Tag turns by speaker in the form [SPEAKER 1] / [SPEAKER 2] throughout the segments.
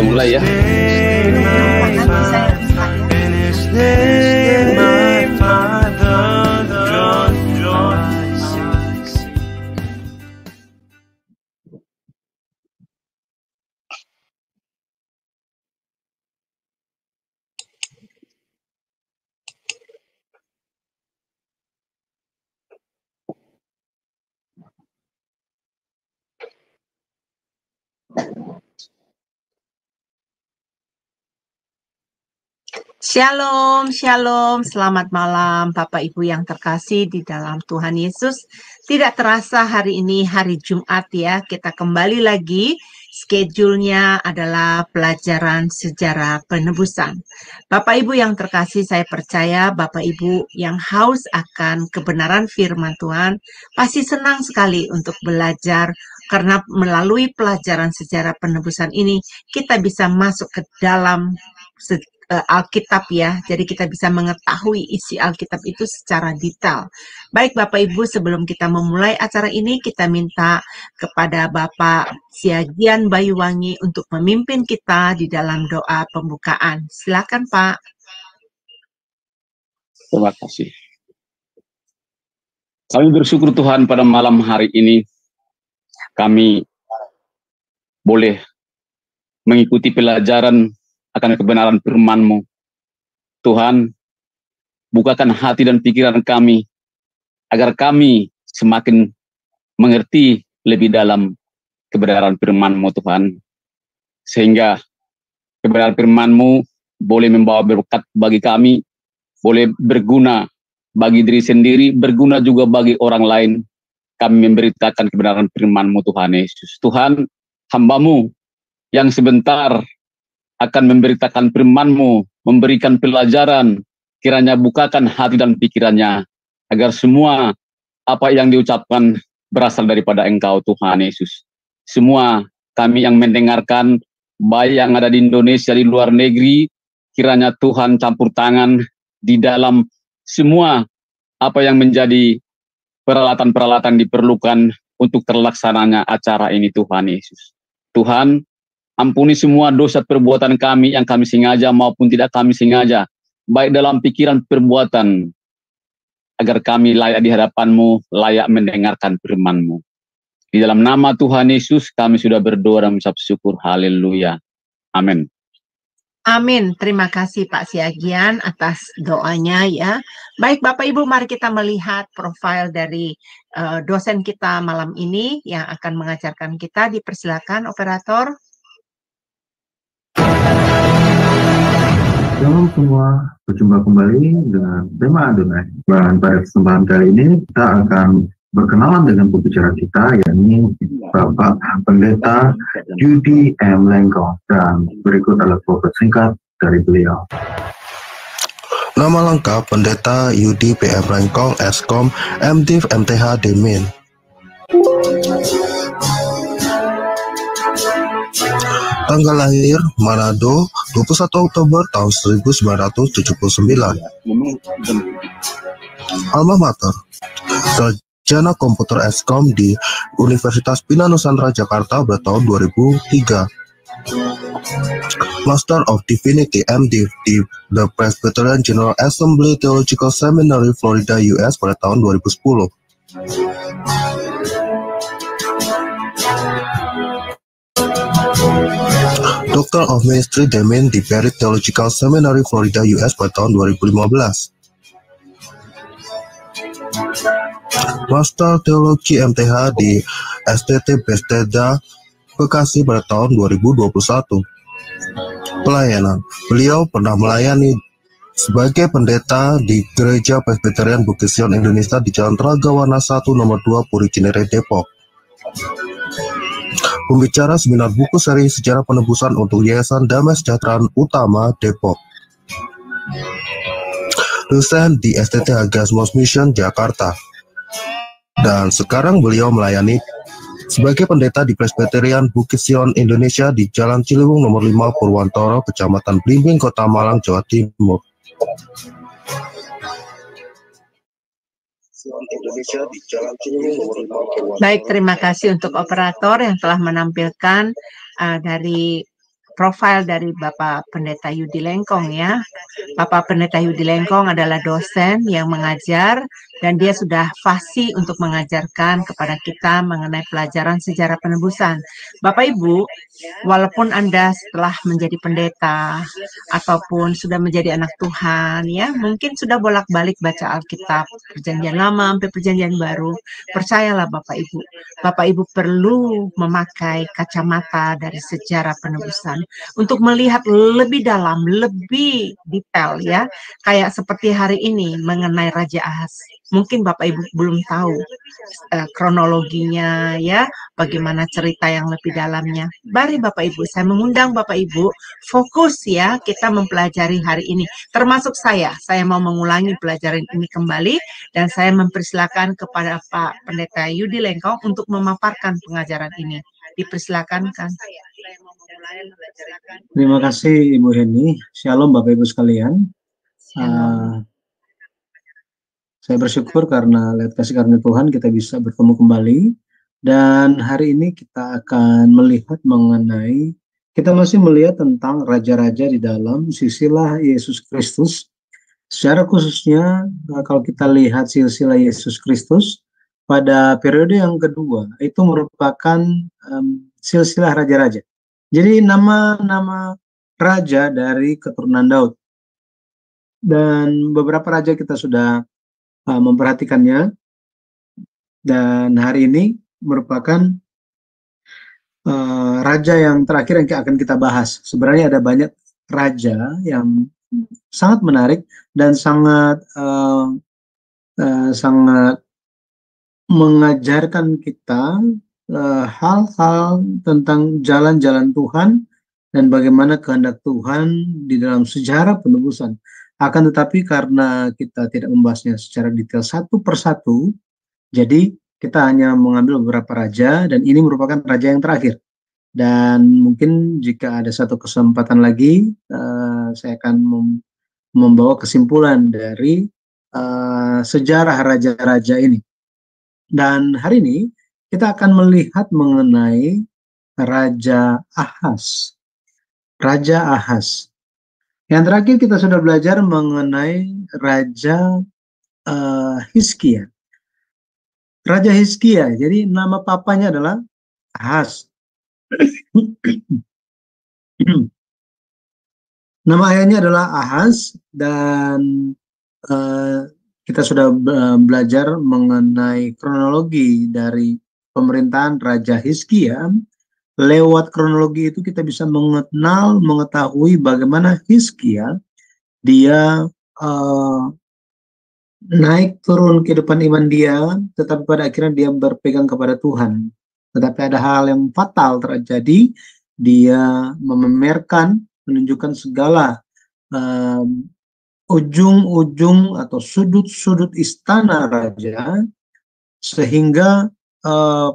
[SPEAKER 1] mulai ya.
[SPEAKER 2] Shalom, shalom, selamat malam Bapak Ibu yang terkasih di dalam Tuhan Yesus. Tidak terasa hari ini hari Jumat ya, kita kembali lagi. Schedule-nya adalah pelajaran sejarah penebusan. Bapak Ibu yang terkasih, saya percaya Bapak Ibu yang haus akan kebenaran firman Tuhan pasti senang sekali untuk belajar, karena melalui pelajaran sejarah penebusan ini kita bisa masuk ke dalam Alkitab ya, jadi kita bisa mengetahui isi Alkitab itu secara detail. Baik Bapak Ibu, sebelum kita memulai acara ini, kita minta kepada Bapak Siagian Bayuwangi untuk memimpin kita di dalam doa pembukaan. Silakan Pak.
[SPEAKER 1] Terima kasih. Kami bersyukur Tuhan pada malam hari ini kami boleh mengikuti pelajaran akan kebenaran firman-Mu. Tuhan, bukakan hati dan pikiran kami, agar kami semakin mengerti lebih dalam kebenaran firman-Mu Tuhan. Sehingga kebenaran firman-Mu boleh membawa berkat bagi kami, boleh berguna bagi diri sendiri, berguna juga bagi orang lain. Kami memberitakan kebenaran firman-Mu Tuhan Yesus. Tuhan, hamba-Mu yang sebentar akan memberitakan firman-Mu, memberikan pelajaran, kiranya bukakan hati dan pikirannya, agar semua apa yang diucapkan berasal daripada Engkau Tuhan Yesus. Semua kami yang mendengarkan, baik yang ada di Indonesia, di luar negeri, kiranya Tuhan campur tangan di dalam semua apa yang menjadi peralatan-peralatan diperlukan untuk terlaksananya acara ini Tuhan Yesus. Tuhan, ampuni semua dosa perbuatan kami yang kami sengaja maupun tidak kami sengaja, baik dalam pikiran perbuatan, agar kami layak di hadapan-Mu, layak mendengarkan firman-Mu. Di dalam nama Tuhan Yesus kami sudah berdoa dan mengucap syukur. Haleluya. Amin.
[SPEAKER 2] Amin. Terima kasih Pak Siagian atas doanya ya. Baik Bapak Ibu, mari kita melihat profil dari dosen kita malam ini yang akan mengajarkan kita. Dipersilakan operator.
[SPEAKER 3] Shalom semua, berjumpa kembali dengan tema Adonai. Dan pada kesempatan kali ini kita akan berkenalan dengan pembicara kita, yakni Bapak Pendeta Yudi M. Lengkong. Dan berikut adalah profil singkat dari beliau.
[SPEAKER 4] Nama lengkap Pendeta Yudi PM Lengkong, Eskom, MDiv MTH Demin. Tanggal lahir Manado 21 Oktober tahun 1979. Alma mater Sarjana Komputer Eskom di Universitas Bina Nusantara Jakarta pada tahun 2003. Master of Divinity MDiv di The Presbyterian General Assembly Theological Seminary Florida US pada tahun 2010. Doctor of Ministry Demin di Perry Theological Seminary Florida US pada tahun 2015. Master Teologi MTH di STT Bethesda Bekasi pada tahun 2021. Pelayanan. Beliau pernah melayani sebagai pendeta di Gereja Presbyterian Bukit Sion Indonesia di Jalan Ragawana 1 nomor 2 Puri Cinere Depok. Pembicara seminar buku seri Sejarah Penebusan untuk Yayasan Damai Sejahtera Utama Depok. Dosen di STT Hagiasmos Mission Jakarta. Dan sekarang beliau melayani sebagai pendeta di Presbyterian Bukit Sion Indonesia di Jalan Ciliwung nomor 5 Purwantoro, Kecamatan Blimbing, Kota Malang, Jawa Timur.
[SPEAKER 2] Baik, terima kasih untuk operator yang telah menampilkan dari profil dari Bapak Pendeta Yudi Lengkong ya. Bapak Pendeta Yudi Lengkong adalah dosen yang mengajar dan dia sudah fasih untuk mengajarkan kepada kita mengenai pelajaran sejarah penebusan. Bapak Ibu, walaupun Anda setelah menjadi pendeta ataupun sudah menjadi anak Tuhan ya, mungkin sudah bolak-balik baca Alkitab Perjanjian Lama sampai Perjanjian Baru, percayalah Bapak Ibu. Bapak Ibu perlu memakai kacamata dari sejarah penebusan untuk melihat lebih dalam, lebih detail ya. Kayak seperti hari ini mengenai Raja Ahaz. Mungkin Bapak Ibu belum tahu kronologinya ya, bagaimana cerita yang lebih dalamnya. Mari Bapak Ibu, saya mengundang Bapak Ibu fokus ya kita mempelajari hari ini. Termasuk saya mau mengulangi pelajaran ini kembali dan saya mempersilakan kepada Pak Pendeta Yudi Lengkong untuk memaparkan pengajaran ini. Dipersilakan kan.
[SPEAKER 5] Terima kasih Ibu Heni. Shalom Bapak Ibu sekalian. Saya bersyukur karena lewat kasih karunia Tuhan kita bisa bertemu kembali. Dan hari ini kita akan melihat mengenai, kita masih melihat tentang raja-raja di dalam silsilah Yesus Kristus. Secara khususnya kalau kita lihat silsilah Yesus Kristus pada periode yang kedua itu merupakan silsilah raja-raja. Jadi nama-nama raja dari keturunan Daud. Dan beberapa raja kita sudah memperhatikannya. Dan hari ini merupakan raja yang terakhir yang akan kita bahas. Sebenarnya ada banyak raja yang sangat menarik dan sangat mengajarkan kita hal-hal tentang jalan-jalan Tuhan dan bagaimana kehendak Tuhan di dalam sejarah penebusan. Akan tetapi karena kita tidak membahasnya secara detail satu persatu, jadi kita hanya mengambil beberapa raja dan ini merupakan raja yang terakhir. Dan mungkin jika ada satu kesempatan lagi, saya akan membawa kesimpulan dari sejarah raja-raja ini. Dan hari ini kita akan melihat mengenai Raja Ahaz. Raja Ahaz. Yang terakhir kita sudah belajar mengenai Raja Hizkia. Raja Hizkia, jadi nama papanya adalah Ahaz. Nama ayahnya adalah Ahaz dan kita sudah belajar mengenai kronologi dari pemerintahan Raja Hizkia. Lewat kronologi itu kita bisa mengetahui bagaimana Hizkia dia naik turun kehidupan iman dia, tetapi pada akhirnya dia berpegang kepada Tuhan. Tetapi ada hal yang fatal terjadi, dia memamerkan, menunjukkan segala ujung-ujung atau sudut-sudut istana raja, sehingga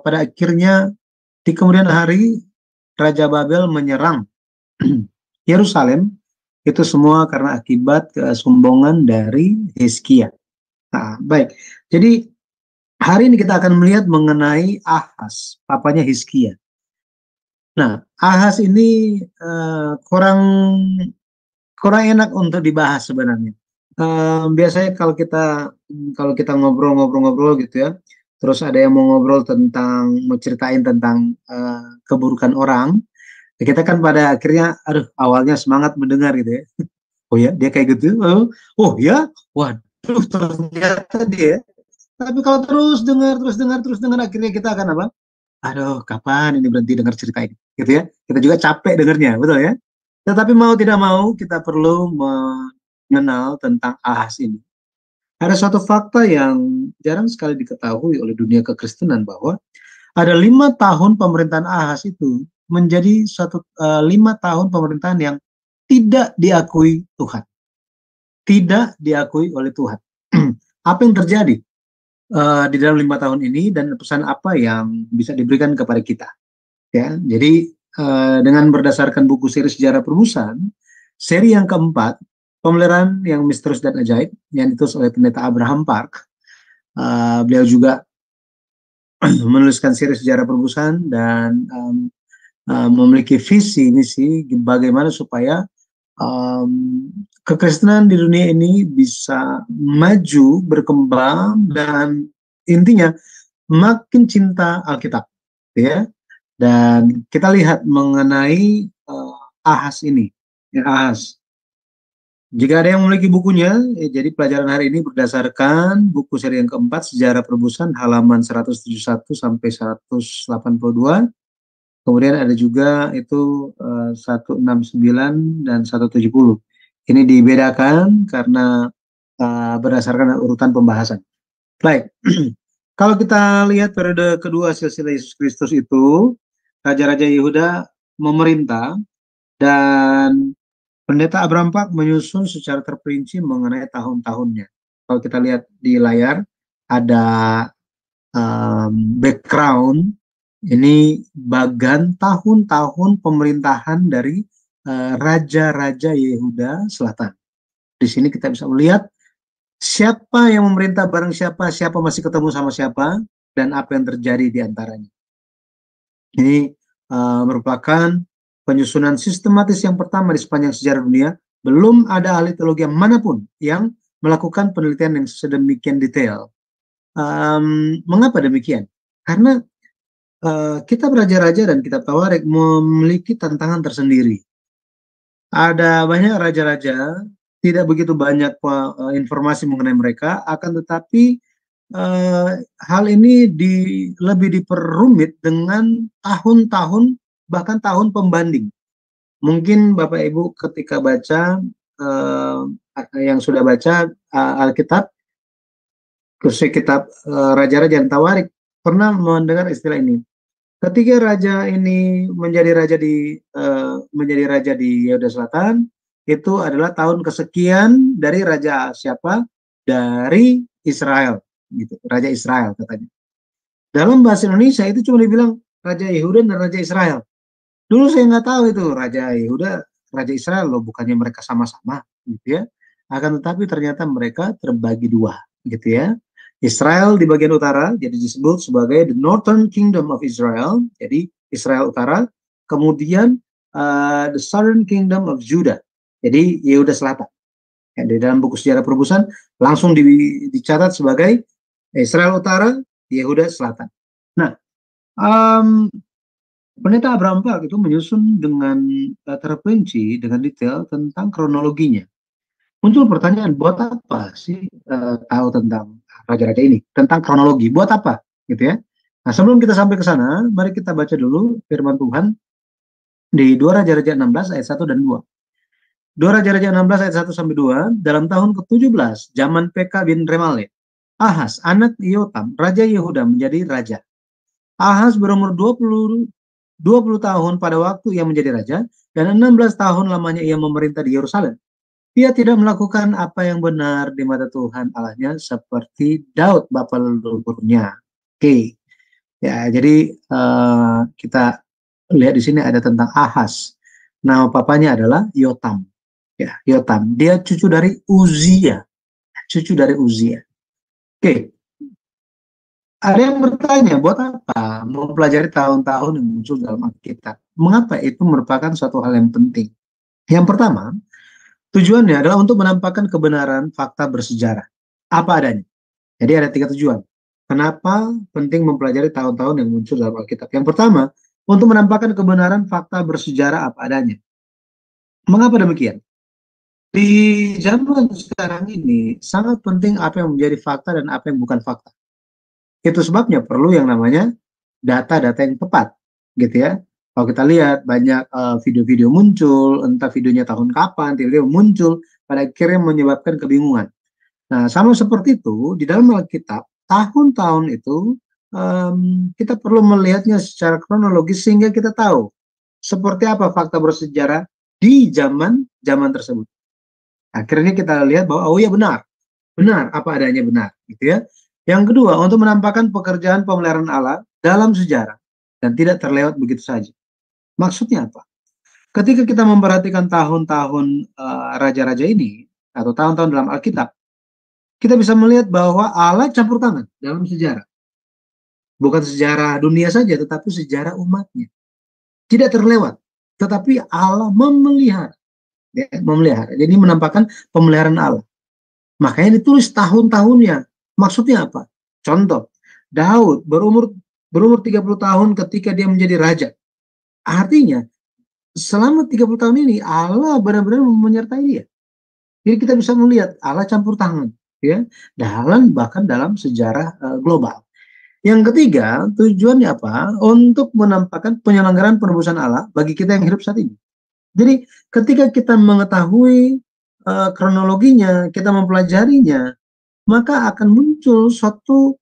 [SPEAKER 5] pada akhirnya di kemudian hari Raja Babel menyerang Yerusalem. Itu semua karena akibat kesombongan dari Hizkia. Nah, baik. Jadi hari ini kita akan melihat mengenai Ahaz, papanya Hizkia. Nah, Ahaz ini kurang enak untuk dibahas sebenarnya. Biasanya kalau kita ngobrol-ngobrol gitu ya, terus ada yang mau ngobrol mau ceritain tentang keburukan orang, kita kan pada akhirnya, awalnya semangat mendengar gitu ya. Oh ya, dia kayak gitu. Oh ya, waduh, ternyata dia. Tapi kalau terus dengar, akhirnya kita akan apa? Aduh, kapan ini berhenti dengar cerita ini? Gitu ya. Kita juga capek dengarnya, betul ya? Tetapi mau tidak mau, kita perlu mengenal tentang Ahaz ini. Ada suatu fakta yang jarang sekali diketahui oleh dunia kekristenan bahwa ada 5 tahun pemerintahan Ahaz itu menjadi 5 tahun pemerintahan yang tidak diakui Tuhan. Tidak diakui oleh Tuhan. Apa yang terjadi di dalam 5 tahun ini dan pesan apa yang bisa diberikan kepada kita? Ya, jadi dengan berdasarkan buku seri sejarah penebusan, seri yang keempat, Pemeliharaan yang Misterius dan Ajaib, yang ditulis oleh Pendeta Abraham Park. Beliau juga menuliskan seri sejarah penebusan dan memiliki visi misi bagaimana supaya kekristenan di dunia ini bisa maju, berkembang, dan intinya makin cinta Alkitab, ya. Dan kita lihat mengenai Ahaz ini, ya, Ahaz. Jika ada yang memiliki bukunya, jadi pelajaran hari ini berdasarkan buku seri yang keempat, Sejarah Perebusan, halaman 171 sampai 182. Kemudian ada juga itu 169 dan 170. Ini dibedakan karena berdasarkan urutan pembahasan. Baik, kalau kita lihat periode kedua silsilah Yesus Kristus itu, Raja-Raja Yehuda memerintah dan Pendeta Abraham Pak menyusun secara terperinci mengenai tahun-tahunnya. Kalau kita lihat di layar, ada background, ini bagan tahun-tahun pemerintahan dari Raja-Raja Yehuda Selatan. Di sini kita bisa melihat siapa yang memerintah bareng siapa, siapa masih ketemu sama siapa, dan apa yang terjadi di antaranya. Ini merupakan penyusunan sistematis yang pertama di sepanjang sejarah dunia. Belum ada ahli teologi manapun yang melakukan penelitian yang sedemikian detail. Mengapa demikian? Karena kitab Raja-Raja dan kitab Tawarik memiliki tantangan tersendiri. Ada banyak raja-raja, tidak begitu banyak informasi mengenai mereka, akan tetapi hal ini lebih diperrumit dengan tahun-tahun, bahkan tahun pembanding. Mungkin Bapak Ibu ketika baca, yang sudah baca Alkitab, khususnya kitab Raja-Raja dan Tawarik, pernah mendengar istilah ini. Ketika raja ini menjadi raja di Yehuda Selatan, itu adalah tahun kesekian dari raja siapa? Dari Israel, gitu. Raja Israel katanya. Dalam bahasa Indonesia itu cuma dibilang Raja Yehuda dan Raja Israel. Dulu saya nggak tahu itu Raja Yehuda, Raja Israel loh, bukannya mereka sama-sama, gitu ya. Akan tetapi ternyata mereka terbagi dua, gitu ya. Israel di bagian utara, jadi disebut sebagai the Northern Kingdom of Israel, jadi Israel utara. Kemudian the Southern Kingdom of Judah, jadi Yehuda Selatan. Ya, di dalam buku sejarah perebusan langsung dicatat sebagai Israel utara, Yehuda Selatan. Nah, Pendeta Abraham Pak itu menyusun dengan terperinci, dengan detail tentang kronologinya. Muncul pertanyaan, buat apa sih tahu tentang raja-raja ini, tentang kronologi, buat apa, gitu ya? Nah, sebelum kita sampai ke sana, mari kita baca dulu firman Tuhan di 2 Raja-Raja 16 ayat 1 dan 2. 2 Raja-Raja 16 ayat 1 sampai 2, dalam tahun ke-17, zaman Pekah bin Remaliah, Ahaz, anak Yotam, Raja Yehuda menjadi raja. Ahaz berumur 20 tahun pada waktu ia menjadi raja, dan 16 tahun lamanya ia memerintah di Yerusalem. Ia tidak melakukan apa yang benar di mata Tuhan Allahnya seperti Daud bapa leluhurnya. Oke, ya jadi kita lihat di sini ada tentang Ahaz. Nama papanya adalah Yotam. Ya, Yotam. Dia cucu dari Uzia. Oke. Ada yang bertanya, buat apa mempelajari tahun-tahun yang muncul dalam Alkitab? Mengapa itu merupakan suatu hal yang penting? Yang pertama, tujuannya adalah untuk menampakkan kebenaran fakta bersejarah. Apa adanya. Jadi ada 3 tujuan. Kenapa penting mempelajari tahun-tahun yang muncul dalam Alkitab? Yang pertama, untuk menampakkan kebenaran fakta bersejarah apa adanya. Mengapa demikian? Di zaman sekarang ini, sangat penting apa yang menjadi fakta dan apa yang bukan fakta. Itu sebabnya perlu yang namanya data-data yang tepat, gitu ya. Kalau kita lihat banyak video-video muncul, entah videonya tahun kapan, tiba-tiba muncul, pada akhirnya menyebabkan kebingungan. Nah, sama seperti itu, di dalam Alkitab, tahun-tahun itu kita perlu melihatnya secara kronologis sehingga kita tahu seperti apa fakta bersejarah di zaman tersebut. Akhirnya kita lihat bahwa, oh ya benar apa adanya benar, gitu ya. Yang kedua, untuk menampakkan pekerjaan pemeliharaan Allah dalam sejarah dan tidak terlewat begitu saja. Maksudnya apa? Ketika kita memperhatikan tahun-tahun raja-raja ini atau tahun-tahun dalam Alkitab, kita bisa melihat bahwa Allah campur tangan dalam sejarah. Bukan sejarah dunia saja, tetapi sejarah umatnya. tidak terlewat, tetapi Allah memelihara. Ya, memelihara. Jadi menampakkan pemeliharaan Allah. Makanya ditulis tahun-tahunnya. Maksudnya apa? Contoh, Daud berumur 30 tahun ketika dia menjadi raja. Artinya, selama 30 tahun ini Allah benar-benar menyertai dia. Jadi kita bisa melihat Allah campur tangan, ya, bahkan dalam sejarah global. Yang ketiga, tujuannya apa? Untuk menampakkan penyelenggaraan penebusan Allah bagi kita yang hidup saat ini. Jadi ketika kita mengetahui kronologinya, kita mempelajarinya, maka akan muncul suatu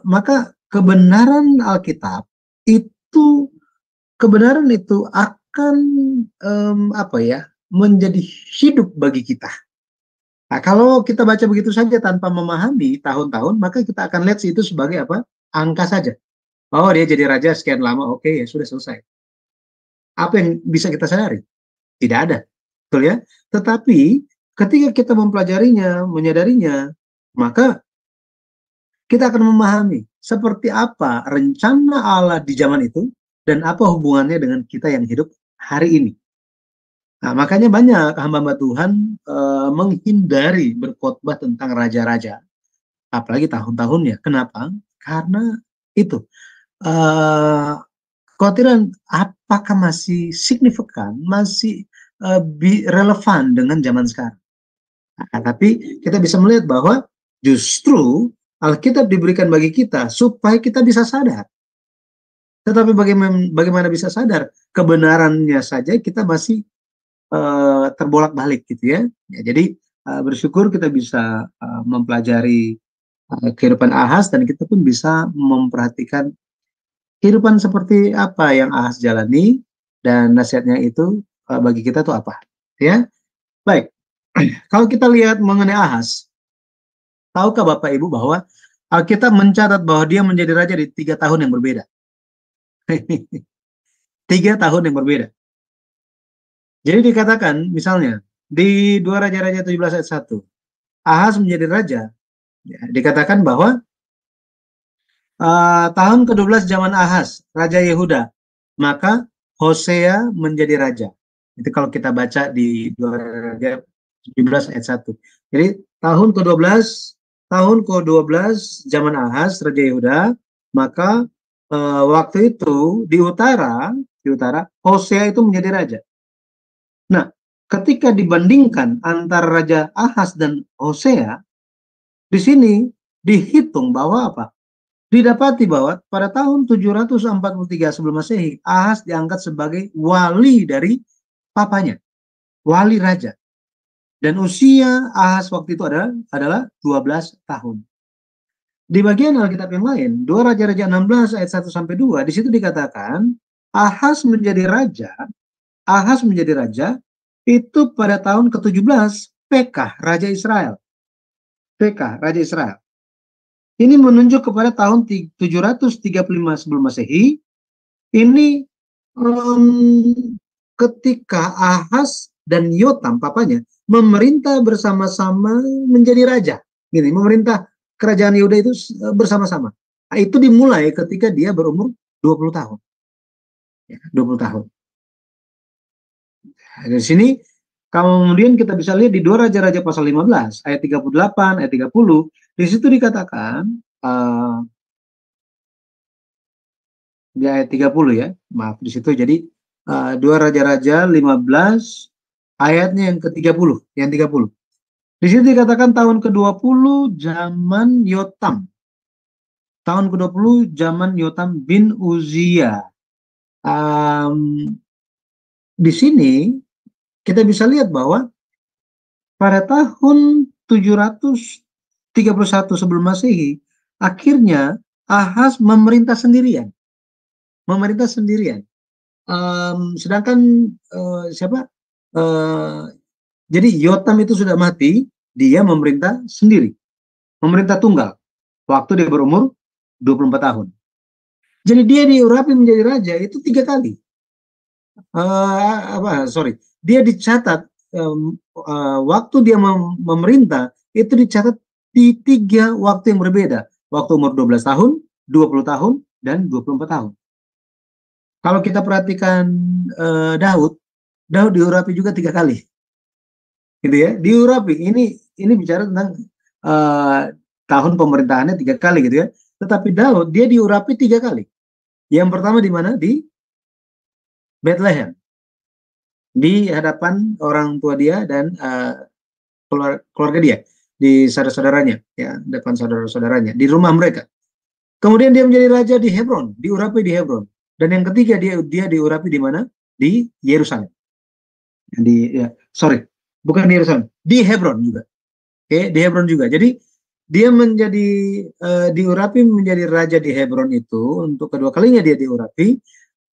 [SPEAKER 5] maka kebenaran Alkitab itu, kebenaran itu akan menjadi hidup bagi kita. Nah, kalau kita baca begitu saja tanpa memahami tahun-tahun, maka kita akan lihat itu sebagai apa? Angka saja. Oh, dia jadi raja sekian lama, oke, ya sudah selesai. Apa yang bisa kita sadari? Tidak ada, betul ya? Tetapi ketika kita mempelajarinya, menyadarinya, maka kita akan memahami seperti apa rencana Allah di zaman itu dan apa hubungannya dengan kita yang hidup hari ini. Nah, makanya banyak hamba-hamba Tuhan menghindari berkhotbah tentang raja-raja, apalagi tahun-tahunnya. Kenapa? Karena itu kekhawatiran apakah masih signifikan, masih relevan dengan zaman sekarang. Nah, tapi kita bisa melihat bahwa justru Alkitab diberikan bagi kita supaya kita bisa sadar. Tetapi bagaimana bisa sadar? Kebenarannya saja kita masih terbolak-balik gitu ya. Jadi bersyukur kita bisa mempelajari kehidupan Ahaz dan kita pun bisa memperhatikan kehidupan seperti apa yang Ahaz jalani dan nasihatnya itu bagi kita itu apa, ya. Baik, kalau kita lihat mengenai Ahaz, tahukah Bapak Ibu bahwa Alkitab mencatat bahwa dia menjadi raja di 3 tahun yang berbeda. 3 tahun yang berbeda. Jadi dikatakan misalnya di 2 Raja-Raja 17 ayat 1, Ahaz menjadi raja. Ya, dikatakan bahwa tahun ke-12 zaman Ahaz, Raja Yehuda, maka Hosea menjadi raja. Itu kalau kita baca di 2 Raja 17 ayat 1. Jadi tahun ke-12 zaman Ahaz, Raja Yehuda, maka waktu itu di utara Hosea itu menjadi raja. Nah, ketika dibandingkan antara Raja Ahaz dan Hosea, di sini dihitung bahwa apa? Didapati bahwa pada tahun 743 sebelum Masehi, Ahaz diangkat sebagai wali dari papanya, wali raja. Dan usia Ahaz waktu itu adalah 12 tahun. Di bagian Alkitab yang lain, 2 Raja-Raja 16 ayat 1 sampai 2, di situ dikatakan Ahaz menjadi raja itu pada tahun ke-17 Pekah, Raja Israel. Ini menunjuk kepada tahun 735 sebelum Masehi. Ini ketika Ahaz dan Yotam, papanya, memerintah bersama-sama menjadi raja. Gini, memerintah kerajaan Yehuda itu bersama-sama. Nah, itu dimulai ketika dia berumur 20 tahun. Ya, 20 tahun. Dari sini kemudian kita bisa lihat di 2 Raja-Raja pasal 15 ayat 38 ayat 30, di situ dikatakan di ayat 30 ya, maaf di situ. Jadi 2 Raja-Raja 15 ayatnya yang ke-30, yang 30. Di situ dikatakan tahun ke-20 zaman Yotam. Tahun ke-20 zaman Yotam bin Uzia. Di sini kita bisa lihat bahwa pada tahun 731 sebelum Masehi, akhirnya Ahaz memerintah sendirian. Sedangkan jadi Yotam itu sudah mati, dia memerintah sendiri, memerintah tunggal. Waktu dia berumur 24 tahun. Jadi dia diurapi menjadi raja itu 3 kali. Dia dicatat waktu dia memerintah itu dicatat di 3 waktu yang berbeda. Waktu umur 12 tahun, 20 tahun, dan 24 tahun. Kalau kita perhatikan Daud diurapi juga 3 kali, gitu ya. Diurapi. Ini bicara tentang tahun pemerintahannya 3 kali, gitu ya. Tetapi Daud dia diurapi 3 kali. Yang pertama di mana? Di Bethlehem, di hadapan orang tua dia dan keluarga dia, di saudara-saudaranya, ya, depan saudara-saudaranya, di rumah mereka. Kemudian dia menjadi raja di Hebron, diurapi di Hebron. Dan yang ketiga dia diurapi di mana? Di Yerusalem. Bukan di Yerusalem, di Hebron juga. Oke, di Hebron juga. Jadi dia menjadi diurapi menjadi raja di Hebron itu untuk kedua kalinya dia diurapi.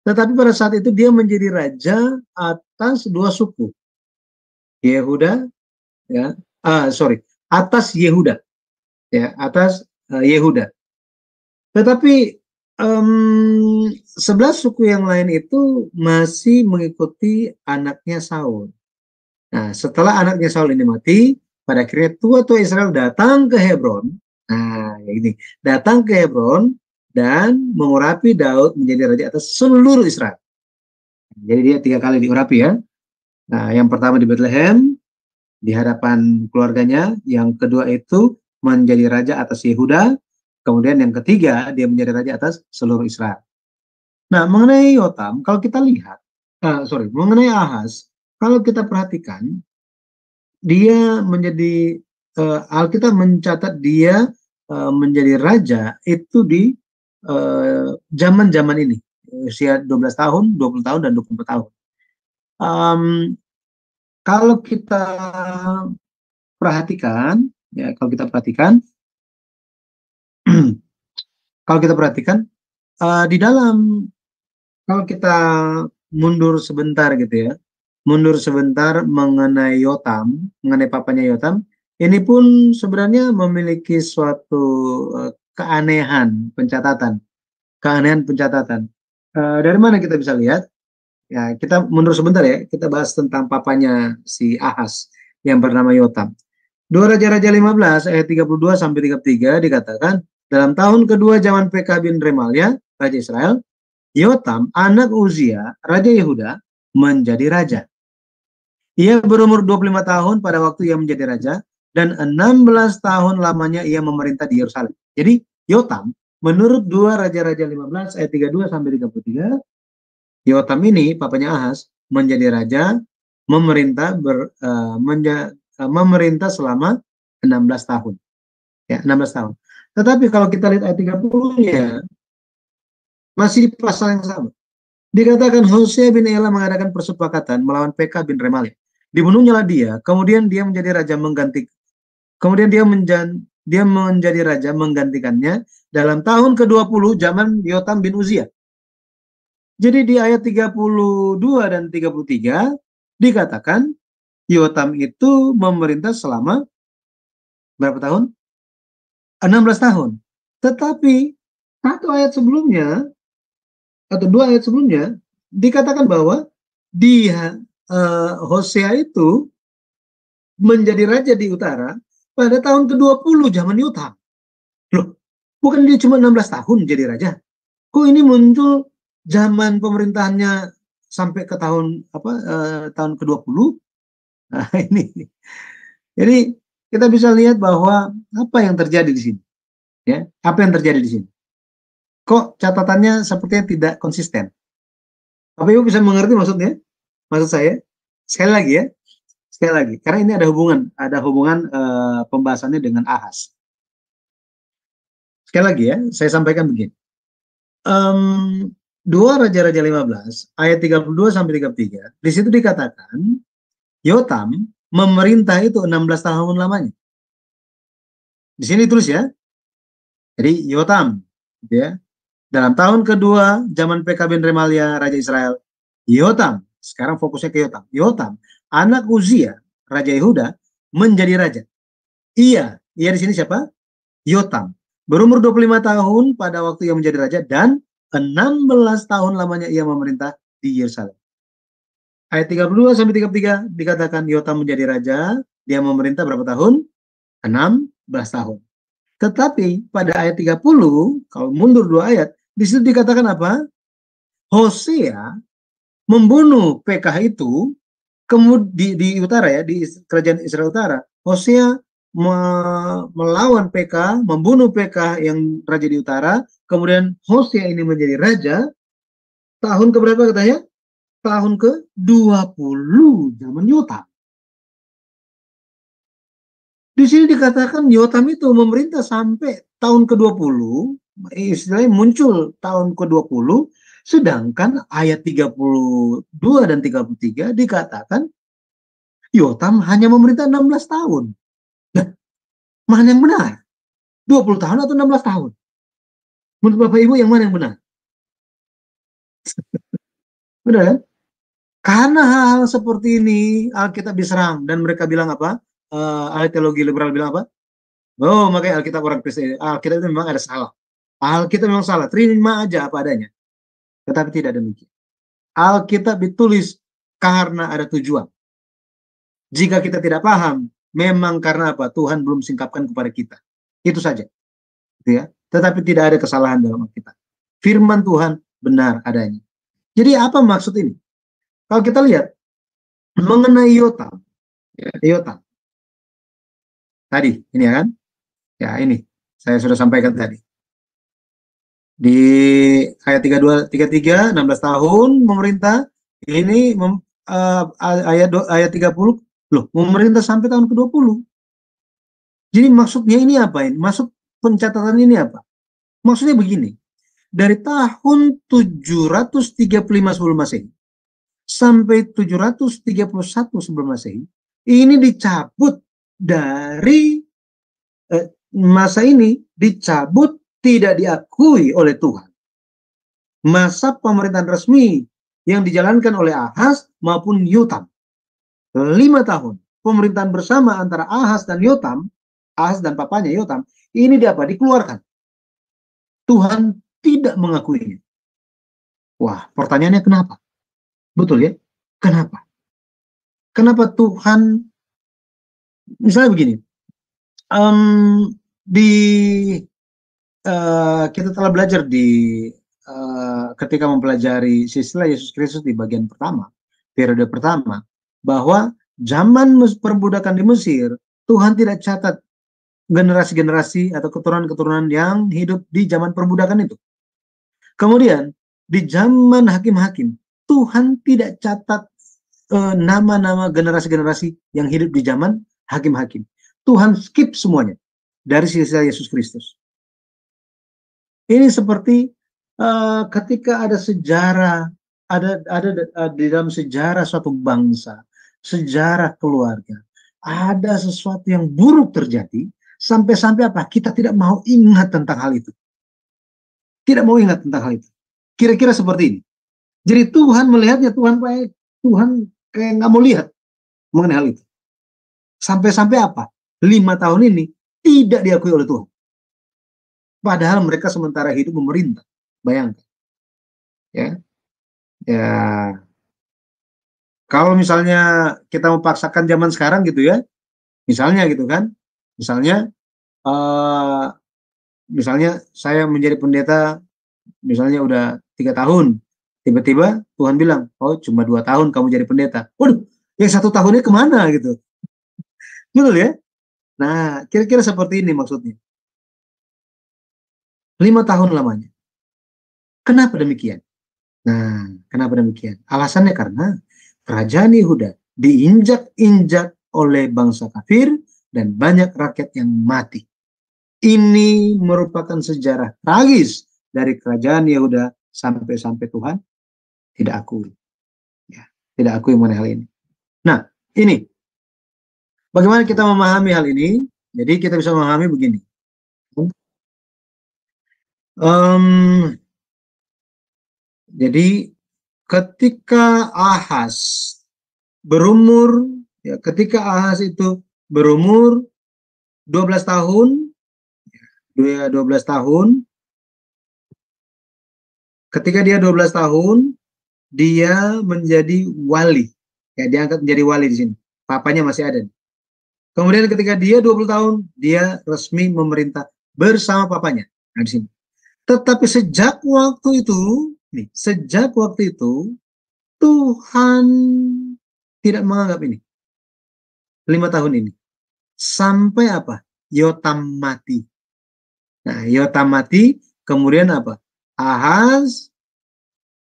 [SPEAKER 5] Tetapi pada saat itu dia menjadi raja atas 2 suku, Yehuda, ya, atas Yehuda, ya, atas Yehuda. Tetapi 11 suku yang lain itu masih mengikuti anaknya Saul. Nah, setelah anaknya Saul ini mati, pada akhirnya tua-tua Israel datang ke Hebron. Nah, ini datang ke Hebron dan mengurapi Daud menjadi raja atas seluruh Israel. Jadi dia 3 kali diurapi, ya. Nah, yang pertama di Bethlehem, di hadapan keluarganya. Yang kedua itu menjadi raja atas Yehuda. Kemudian yang ketiga dia menjadi raja atas seluruh Israel. Nah, mengenai Yotam, kalau kita lihat, mengenai Ahaz, kalau kita perhatikan, dia menjadi Alkitab mencatat dia menjadi raja itu di zaman-zaman ini, usia 12 tahun, 20 tahun, dan 24 tahun. Kalau kita perhatikan, ya, kalau kita perhatikan di dalam, kalau kita mundur sebentar gitu ya, mundur sebentar mengenai Yotam, mengenai papanya Yotam, ini pun sebenarnya memiliki suatu keanehan pencatatan. Dari mana kita bisa lihat? Ya, kita mundur sebentar ya, kita bahas tentang papanya si Ahaz yang bernama Yotam. 2 Raja-Raja 15 ayat 32 sampai 33 dikatakan, dalam tahun kedua zaman Pekah bin Remalia, Raja Israel, Yotam, anak Uzia, Raja Yehuda, menjadi raja. Ia berumur 25 tahun pada waktu ia menjadi raja, dan 16 tahun lamanya ia memerintah di Yerusalem. Jadi Yotam, menurut 2 Raja-Raja 15 ayat 32 sampai 33, Yotam ini, papanya Ahaz, menjadi raja, memerintah selama 16 tahun. Ya, 16 tahun. Tetapi kalau kita lihat ayat 30-nya, masih di pasal yang sama. Dikatakan Hosea bin Ela mengadakan persepakatan melawan Pekah bin Remalia. Dibunuhnyalah dia, kemudian dia menjadi raja menjadi raja menggantikannya dalam tahun ke-20 zaman Yotam bin Uzia. Jadi di ayat 32 dan 33 dikatakan Yotam itu memerintah selama berapa tahun? 16 tahun. Tetapi 1 ayat sebelumnya atau 2 ayat sebelumnya dikatakan bahwa dia Hosea itu menjadi raja di utara pada tahun ke-20 zaman Yotam. Loh, bukan dia cuma 16 tahun jadi raja. Kok ini muncul zaman pemerintahannya sampai ke tahun tahun ke-20? Nah, ini. Jadi kita bisa lihat bahwa apa yang terjadi di sini. Ya, apa yang terjadi di sini? Kok catatannya sepertinya tidak konsisten? Bapak Ibu bisa mengerti maksudnya? Maksud saya? Sekali lagi ya. Sekali lagi, karena ini ada hubungan pembahasannya dengan Ahaz. Sekali lagi ya, saya sampaikan begini. 2 Raja-Raja 15 ayat 32 sampai 33, di situ dikatakan Yotam memerintah itu 16 tahun lamanya. Di sini tulis ya. Jadi Yotam, gitu ya. Dalam tahun kedua zaman Pekah bin Remalia Raja Israel, Yotam, sekarang fokusnya ke Yotam. Yotam, anak Uzia, Raja Yehuda, menjadi raja. Ia di sini siapa? Yotam. Berumur 25 tahun pada waktu ia menjadi raja dan 16 tahun lamanya ia memerintah di Yerusalem. Ayat 32 sampai 33 dikatakan Yotam menjadi raja, dia memerintah berapa tahun? 16 tahun. Tetapi pada ayat 30, kalau mundur 2 ayat, di situ dikatakan apa? Hosea membunuh PKH itu, kemudian di utara ya, di kerajaan Israel Utara, Hosea melawan PK, membunuh PK yang raja di utara, kemudian Hosea ini menjadi raja, tahun keberapa katanya? Tahun ke-20 zaman Yotam. Di sini dikatakan Yotam itu memerintah sampai tahun ke-20, istilahnya muncul tahun ke-20, sedangkan ayat 32 dan 33 dikatakan Yotam hanya memerintah 16 tahun. Nah, mana yang benar? 20 tahun atau 16 tahun? Menurut Bapak Ibu yang mana yang benar? Benar kan? Karena hal seperti ini Alkitab diserang dan mereka bilang apa? Ahli teologi liberal bilang apa? Oh, makanya Alkitab orang Kristen, Alkitab itu memang ada salah. Alkitab memang salah, terima aja apa adanya. Tetapi tidak demikian. Alkitab ditulis karena ada tujuan. Jika kita tidak paham, memang karena apa? Tuhan belum singkapkan kepada kita. Itu saja. Gitu ya. Tetapi tidak ada kesalahan dalam Alkitab. Firman Tuhan benar adanya. Jadi apa maksud ini? Kalau kita lihat mengenai Yotam, Yotam. Tadi, ini ya kan? Ya, ini saya sudah sampaikan tadi. Di ayat 32, 33, 16 tahun memerintah, ini ayat 30, loh, memerintah sampai tahun ke-20. Jadi maksudnya ini apa ini? Maksud pencatatan ini apa? Maksudnya begini, dari tahun 735 sebelum Masehi sampai 731 sebelum Masehi, ini dicabut dari masa ini, dicabut, tidak diakui oleh Tuhan. Masa pemerintahan resmi yang dijalankan oleh Ahaz maupun Yotam. 5 tahun pemerintahan bersama antara Ahaz dan Yotam, Ahaz dan papanya Yotam, ini dikeluarkan. Tuhan tidak mengakuinya. Wah, pertanyaannya kenapa? Betul ya? Kenapa? Kenapa Tuhan, misalnya begini, kita telah belajar ketika mempelajari silsilah Yesus Kristus di bagian pertama, periode pertama, bahwa zaman perbudakan di Mesir, Tuhan tidak catat generasi-generasi atau keturunan-keturunan yang hidup di zaman perbudakan itu. Kemudian, di zaman hakim-hakim, Tuhan tidak catat nama-nama generasi-generasi yang hidup di zaman hakim-hakim. Tuhan skip semuanya dari silsilah Yesus Kristus. Ini seperti ketika ada sejarah, ada di dalam sejarah suatu bangsa, sejarah keluarga, ada sesuatu yang buruk terjadi, sampai-sampai apa? Kita tidak mau ingat tentang hal itu. Tidak mau ingat tentang hal itu. Kira-kira seperti ini. Jadi Tuhan melihatnya, Tuhan kayak nggak mau lihat mengenai hal itu. Sampai-sampai apa? 5 tahun ini tidak diakui oleh Tuhan. Padahal mereka sementara hidup memerintah. Bayangkan. Ya. Kalau misalnya kita memaksakan zaman sekarang gitu ya. Misalnya gitu kan. Misalnya saya menjadi pendeta misalnya udah 3 tahun. Tiba-tiba Tuhan bilang, oh cuma 2 tahun kamu jadi pendeta. Waduh, yang 1 tahunnya kemana gitu. Betul ya? Nah, kira-kira seperti ini maksudnya. 5 tahun lamanya. Kenapa demikian? Nah, kenapa demikian? Alasannya karena kerajaan Yehuda diinjak-injak oleh bangsa kafir dan banyak rakyat yang mati. Ini merupakan sejarah tragis dari kerajaan Yehuda sampai Tuhan tidak akui. Ya, tidak akui mengenai hal ini. Nah, ini. Bagaimana kita memahami hal ini? Jadi kita bisa memahami begini. Jadi ketika Ahaz itu berumur 12 tahun, 12 tahun, ketika dia 12 tahun, dia menjadi wali. Ya, dia angkat menjadi wali di sini. Papanya masih ada. Kemudian ketika dia 20 tahun, dia resmi memerintah bersama papanya. Nah, di sini. Tetapi sejak waktu itu, Nih, sejak waktu itu Tuhan tidak menganggap ini 5 tahun ini sampai apa? Yotam mati. Nah, Yotam mati, kemudian apa? Ahaz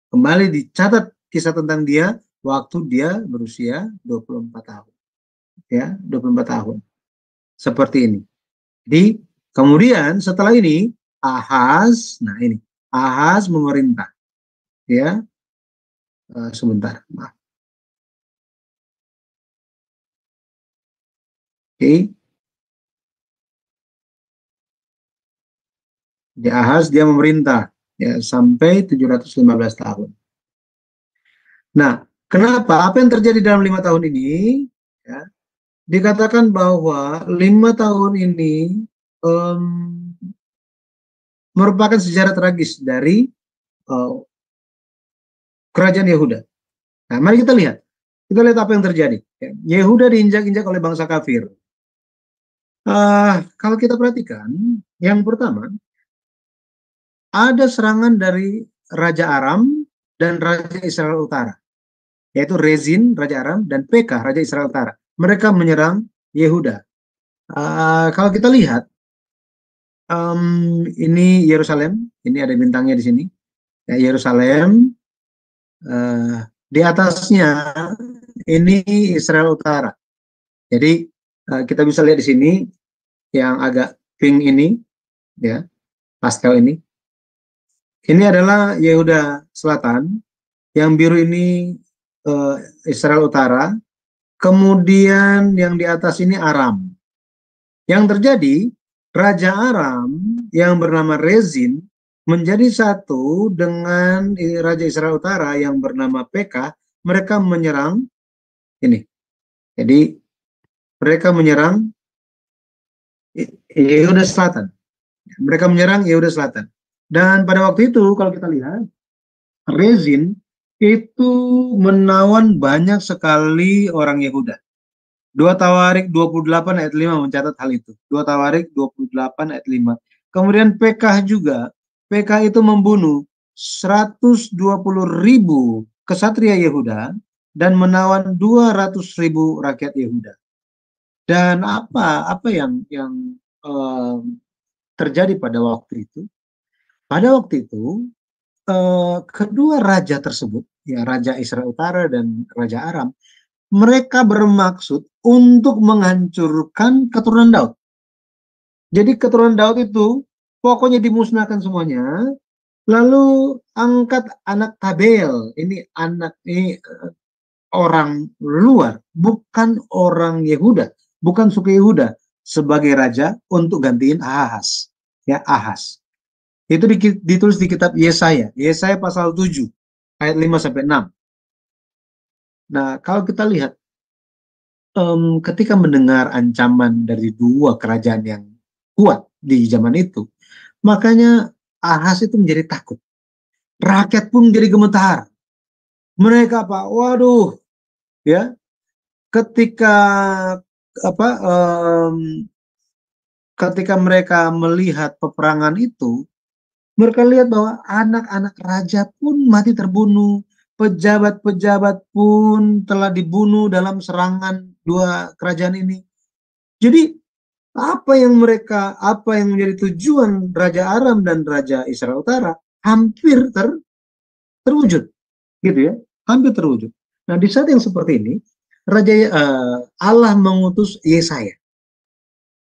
[SPEAKER 5] kembali dicatat kisah tentang dia waktu dia berusia 24 tahun. Ya, 24 tahun. Seperti ini. Jadi, kemudian setelah ini Ahaz, nah ini, Ahaz memerintah. Ya, sebentar, maaf. Oke. Di Ahaz dia memerintah ya sampai 715 tahun. Nah, kenapa? Apa yang terjadi dalam 5 tahun ini? Ya, dikatakan bahwa 5 tahun ini merupakan sejarah tragis dari kerajaan Yehuda. Nah, mari kita lihat. Kita lihat apa yang terjadi. Yehuda diinjak-injak oleh bangsa kafir. Kalau kita perhatikan, yang pertama, ada serangan dari Raja Aram dan Raja Israel Utara. Yaitu Rezin, Raja Aram, dan Pekah, Raja Israel Utara. Mereka menyerang Yehuda. Kalau kita lihat, ini Yerusalem, ini ada bintangnya di sini. Ya, Yerusalem, di atasnya ini Israel Utara. Jadi kita bisa lihat di sini yang agak pink ini, ya, pastel ini. Ini adalah Yehuda Selatan, yang biru ini Israel Utara, kemudian yang di atas ini Aram. Yang terjadi, Raja Aram yang bernama Rezin menjadi satu dengan Raja Israel Utara yang bernama Pekah. Mereka menyerang ini. Jadi mereka menyerang Yehuda Selatan. Mereka menyerang Yehuda Selatan. Dan pada waktu itu kalau kita lihat, Rezin itu menawan banyak sekali orang Yehuda. 2 Tawarik 28 ayat 5 mencatat hal itu. 2 Tawarik 28 ayat 5. Kemudian Pekah juga. Pekah itu membunuh 120.000 kesatria Yehuda dan menawan 200.000 rakyat Yehuda. Dan apa yang terjadi pada waktu itu? Pada waktu itu kedua raja tersebut, ya Raja Israel Utara dan Raja Aram, mereka bermaksud untuk menghancurkan keturunan Daud. Jadi keturunan Daud itu pokoknya dimusnahkan semuanya. Lalu angkat anak Tabel, ini orang luar, bukan orang Yehuda, bukan suku Yehuda, sebagai raja untuk gantiin Ahaz. Ya, Ahaz. Itu ditulis di kitab Yesaya. Yesaya pasal 7 ayat 5-6. Nah, kalau kita lihat ketika mendengar ancaman dari dua kerajaan yang kuat di zaman itu, makanya Ahaz itu menjadi takut. Rakyat pun menjadi gemetar. Mereka apa? Waduh, ya. Ketika ketika mereka melihat peperangan itu, mereka lihat bahwa anak-anak raja pun mati terbunuh, pejabat-pejabat pun telah dibunuh dalam serangan dua kerajaan ini. Jadi apa yang menjadi tujuan Raja Aram dan Raja Israel Utara hampir terwujud, gitu ya, hampir terwujud. Nah, di saat yang seperti ini, Allah mengutus Yesaya.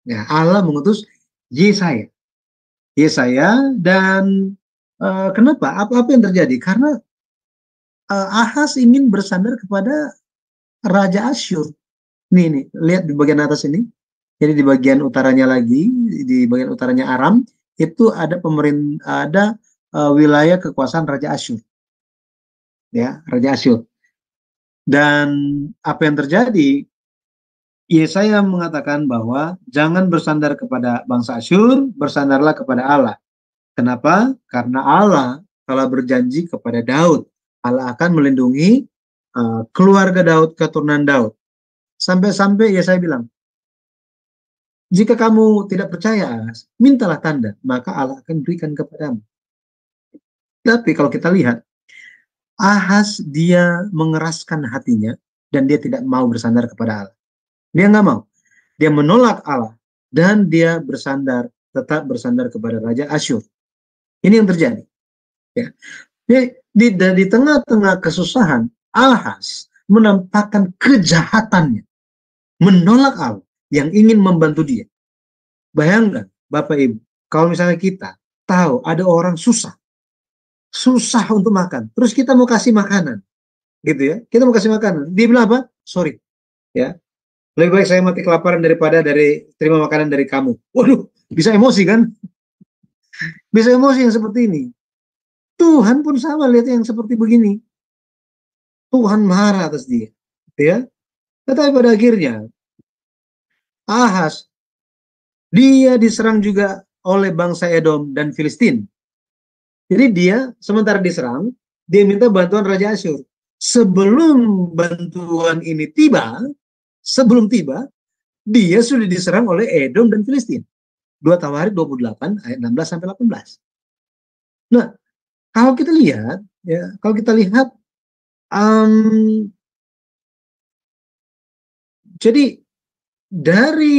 [SPEAKER 5] Ya, Allah mengutus Yesaya. Dan kenapa? Apa yang terjadi? Karena Ahaz ingin bersandar kepada Raja Asyur. Nih, lihat di bagian atas ini. Jadi di bagian utaranya lagi, di bagian utaranya Aram, itu ada wilayah kekuasaan Raja Asyur. Ya, Raja Asyur. Dan apa yang terjadi? Yesaya mengatakan bahwa jangan bersandar kepada bangsa Asyur, bersandarlah kepada Allah. Kenapa? Karena Allah telah berjanji kepada Daud. Allah akan melindungi keluarga Daud, keturunan Daud. Sampai Yesaya bilang, jika kamu tidak percaya, mintalah tanda, maka Allah akan berikan kepadamu. Tapi kalau kita lihat, Ahaz dia mengeraskan hatinya dan dia tidak mau bersandar kepada Allah. Dia nggak mau. Dia menolak Allah dan dia tetap bersandar kepada Raja Asyur. Ini yang terjadi. Ya. Di tengah-tengah kesusahan, Ahaz menampakkan kejahatannya, menolak Allah yang ingin membantu dia. Bayangkan, Bapak Ibu, kalau misalnya kita tahu ada orang susah untuk makan, terus kita mau kasih makanan, gitu ya, kita mau kasih makanan, dia bilang apa? Sorry, ya, lebih baik saya mati kelaparan daripada terima makanan dari kamu. Waduh, bisa emosi kan? Bisa emosi yang seperti ini. Tuhan pun sama, lihat yang seperti begini. Tuhan marah atas dia, ya. Tetapi pada akhirnya Ahaz dia diserang juga oleh bangsa Edom dan Filistin. Jadi dia sementara diserang, dia minta bantuan Raja Asyur. Sebelum bantuan ini tiba, dia sudah diserang oleh Edom dan Filistin. 2 Tawarik 28 ayat 16 sampai 18. Nah, kalau kita lihat, jadi dari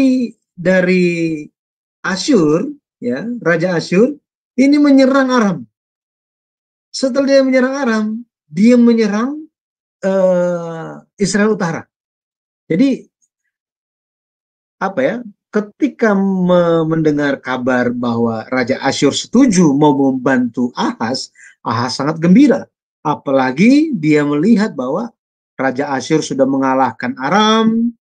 [SPEAKER 5] Asyur, ya, Raja Asyur ini menyerang Aram. Setelah dia menyerang Aram, dia menyerang Israel Utara. Jadi apa ya? Ketika mendengar kabar bahwa Raja Asyur setuju mau membantu Ahaz, Ahaz sangat gembira. Apalagi dia melihat bahwa Raja Asyur sudah mengalahkan Aram,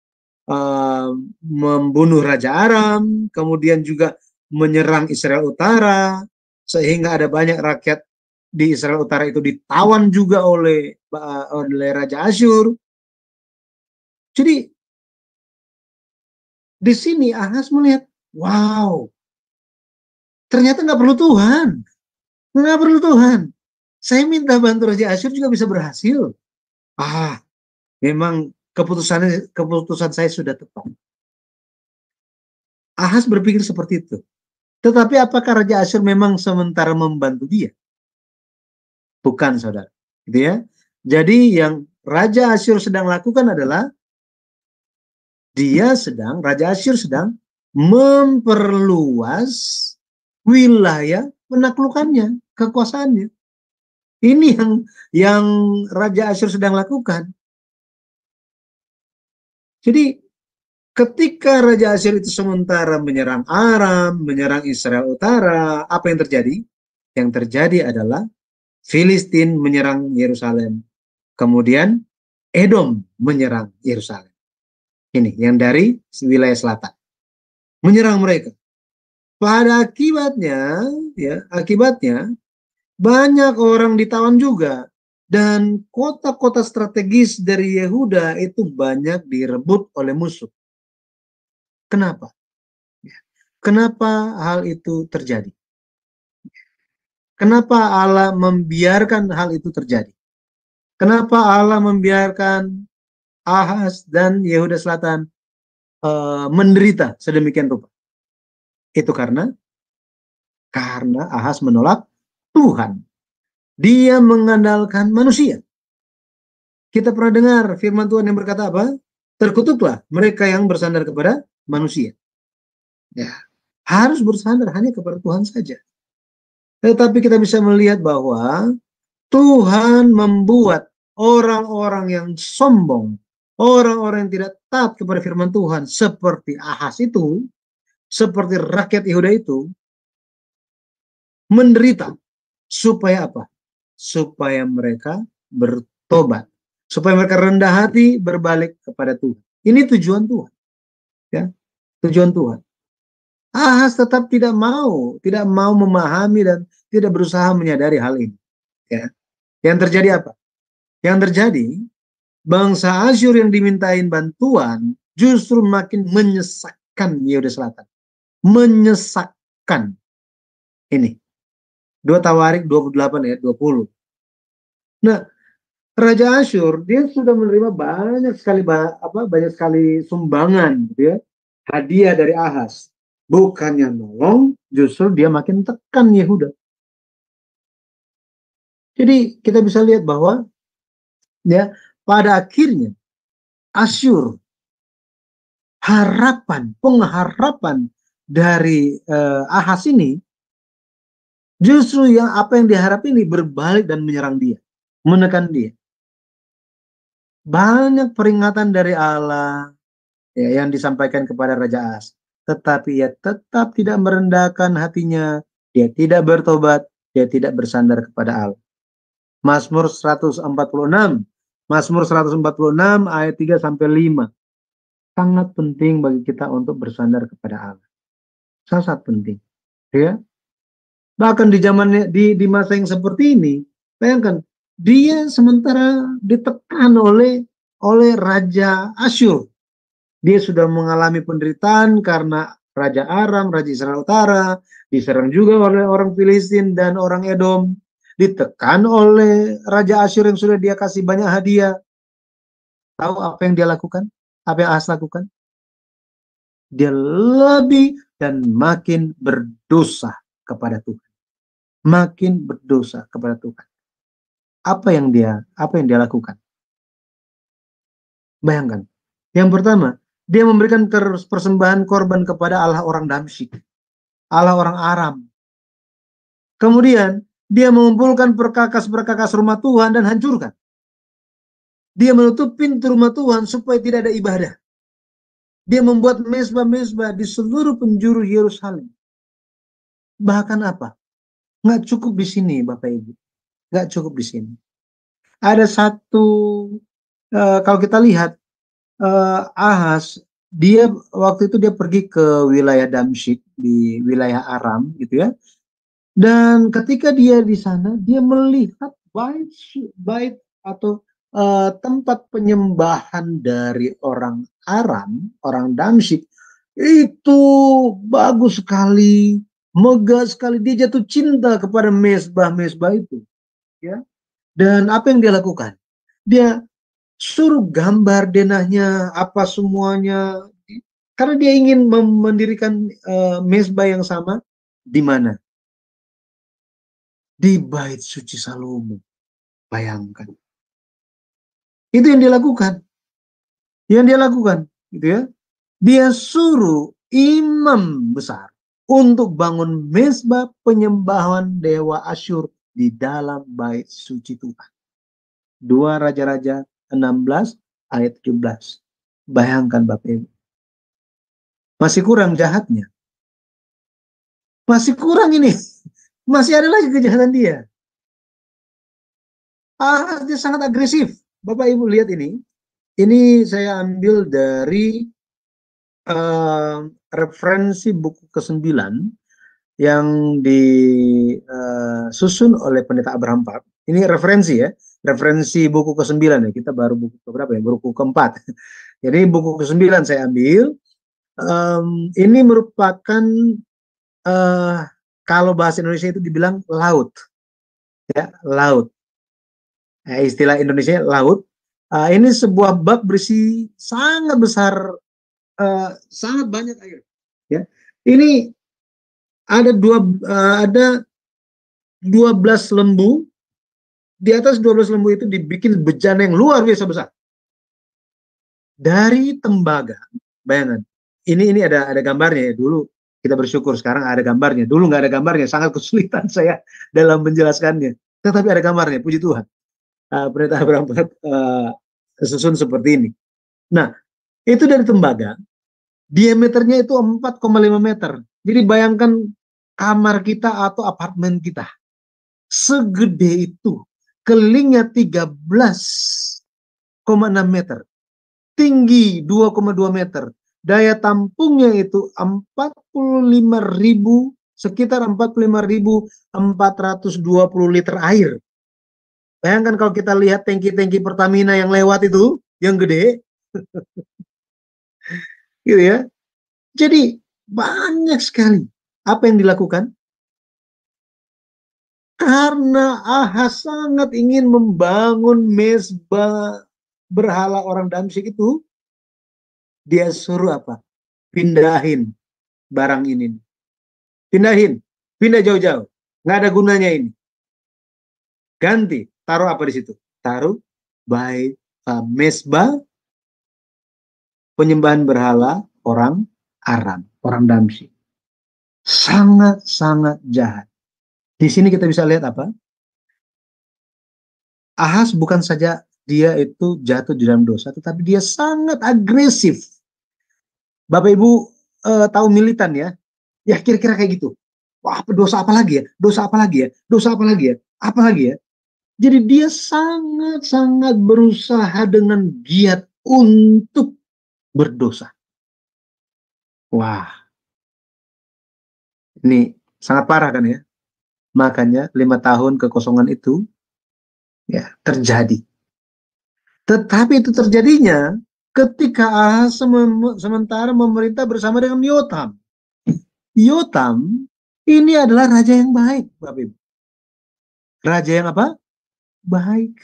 [SPEAKER 5] membunuh Raja Aram, kemudian juga menyerang Israel Utara, sehingga ada banyak rakyat di Israel Utara itu ditawan juga oleh Raja Asyur. Jadi di sini Ahaz melihat, wow, ternyata nggak perlu Tuhan, Saya minta bantu Raja Asyur juga bisa berhasil. Memang keputusan saya sudah tepat. Ahaz berpikir seperti itu. Tetapi apakah Raja Asyur memang sementara membantu dia? Bukan, saudara. Gitu ya. Jadi yang Raja Asyur sedang lakukan adalah Raja Asyur sedang memperluas wilayah penaklukannya, kekuasaannya. Ini yang Raja Asyur sedang lakukan. Jadi ketika Raja Asyur itu sementara menyerang Aram, menyerang Israel Utara, apa yang terjadi? Yang terjadi adalah Filistin menyerang Yerusalem. Kemudian Edom menyerang Yerusalem. Ini yang dari wilayah selatan. Menyerang mereka. Pada akibatnya banyak orang ditawan juga. Dan kota-kota strategis dari Yehuda itu banyak direbut oleh musuh. Kenapa? Kenapa hal itu terjadi? Kenapa Allah membiarkan hal itu terjadi? Kenapa Allah membiarkan Ahaz dan Yehuda Selatan menderita sedemikian rupa? Itu karena Ahaz menolak Tuhan. Dia mengandalkan manusia. Kita pernah dengar firman Tuhan yang berkata apa? Terkutuklah mereka yang bersandar kepada manusia. Ya, harus bersandar hanya kepada Tuhan saja. Tetapi kita bisa melihat bahwa Tuhan membuat orang-orang yang sombong, orang-orang yang tidak taat kepada firman Tuhan, seperti Ahaz itu, seperti rakyat Yehuda itu, menderita. Supaya apa? Supaya mereka bertobat. Supaya mereka rendah hati, berbalik kepada Tuhan. Ini tujuan Tuhan. Ya, tujuan Tuhan. Ahaz tetap tidak mau memahami dan tidak berusaha menyadari hal ini. Ya. Yang terjadi apa? Yang terjadi, bangsa Asyur yang dimintain bantuan justru makin menyesakkan Yehuda Selatan. Menyesakkan. Ini. 2 Tawarik 28 ayat 20. Nah, Raja Asyur dia sudah menerima banyak sekali sumbangan, gitu ya, hadiah dari Ahaz. Bukannya nolong, justru dia makin tekan Yehuda. Jadi kita bisa lihat bahwa ya pada akhirnya Asyur, pengharapan dari Ahaz ini justru apa yang diharap ini berbalik dan menyerang dia, menekan dia. Banyak peringatan dari Allah ya, yang disampaikan kepada Raja Ahaz, tetapi ia tetap tidak merendahkan hatinya, dia tidak bertobat, dia tidak bersandar kepada Allah. Mazmur 146 ayat 3 sampai 5. Sangat penting bagi kita untuk bersandar kepada Allah. Sangat penting. Ya. Bahkan di zamannya di masa yang seperti ini, bayangkan dia sementara ditekan oleh Raja Asyur. Dia sudah mengalami penderitaan karena Raja Aram, Raja Israel Utara, diserang juga oleh orang Filistin dan orang Edom. Ditekan oleh Raja Asyur yang sudah dia kasih banyak hadiah. Tahu apa yang dia lakukan? Apa yang Ahaz lakukan? Dia lebih dan makin berdosa kepada Tuhan. Makin berdosa kepada Tuhan. Apa yang dia lakukan? Bayangkan. Yang pertama, dia memberikan persembahan korban kepada Allah orang Damsyik, Allah orang Aram. Kemudian dia mengumpulkan perkakas-perkakas rumah Tuhan dan hancurkan. Dia menutup pintu rumah Tuhan supaya tidak ada ibadah. Dia membuat mezbah-mezbah di seluruh penjuru Yerusalem. Bahkan apa? Nggak cukup di sini, Bapak Ibu. Nggak cukup di sini. Ada satu, kalau kita lihat, Ahaz, dia waktu itu dia pergi ke wilayah Damsyik, di wilayah Aram, gitu ya. Dan ketika dia di sana, dia melihat bait atau tempat penyembahan dari orang Aram, orang Damsyik, itu bagus sekali, megah sekali. Dia jatuh cinta kepada mezbah-mezbah itu, ya. Dan apa yang dia lakukan? Dia suruh gambar denahnya, apa semuanya, karena dia ingin mendirikan mezbah yang sama. Di mana? Di bait suci Salomo. Bayangkan. Itu yang dia lakukan. Yang dia lakukan, gitu ya. Dia suruh imam besar untuk bangun mezbah penyembahan dewa Asyur di dalam bait suci Tuhan. 2 Raja-Raja 16 ayat 17. Bayangkan Bapak Ibu. Masih kurang jahatnya. Masih kurang ini. Masih ada lagi kejahatan dia. Dia sangat agresif. Bapak Ibu lihat ini. Ini saya ambil dari referensi buku ke-9 yang disusun oleh Pendeta Abraham Park. Ini referensi ya. Referensi buku ke-9 ya. Kita baru buku ke-berapa ya? Buku ke-4. Jadi buku ke-9 saya ambil. Ini merupakan kalau bahasa Indonesia itu dibilang laut, ya, laut. Istilah Indonesia laut. Ini sebuah bab berisi sangat besar, sangat banyak air. Ya, ini ada 12 lembu. Di atas 12 lembu itu dibikin bejana yang luar biasa besar. Dari tembaga, bayangkan. Ini ada gambarnya ya. Dulu kita bersyukur sekarang ada gambarnya. Dulu nggak ada gambarnya, sangat kesulitan saya dalam menjelaskannya. Tetapi ada gambarnya, puji Tuhan. Pendeta Abraham susun seperti ini. Nah, itu dari tembaga, diameternya itu 4,5 meter. Jadi bayangkan kamar kita atau apartemen kita. Segede itu. Kelingnya 13,6 meter. Tinggi 2,2 meter. Daya tampungnya itu 45.000, sekitar 45.420 liter air. Bayangkan kalau kita lihat tangki-tangki Pertamina yang lewat itu, yang gede. Gitu ya. Jadi banyak sekali. Apa yang dilakukan? Karena Ahaz sangat ingin membangun mezbah berhala orang Damsyik itu, dia suruh apa? Pindahin barang ini. Pindah jauh-jauh. Nggak ada gunanya ini. Ganti, taruh apa di situ? Taruh bait mesbah penyembahan berhala orang Aram, orang Damsyik. Sangat-sangat jahat. Di sini kita bisa lihat apa? Ahaz bukan saja dia itu jatuh di dalam dosa, tetapi dia sangat agresif. Bapak Ibu tahu militan ya? Ya kira-kira kayak gitu. Wah, dosa apa lagi ya? Dosa apa lagi ya? Dosa apa lagi ya? Apa lagi ya? Jadi dia sangat-sangat berusaha dengan giat untuk berdosa. Wah, ini sangat parah kan ya? Makanya 5 tahun kekosongan itu ya terjadi. Tetapi itu terjadinya ketika Ahaz sementara memerintah bersama dengan Yotam. Yotam ini adalah raja yang baik, Bapak Ibu. Raja yang apa? Baik.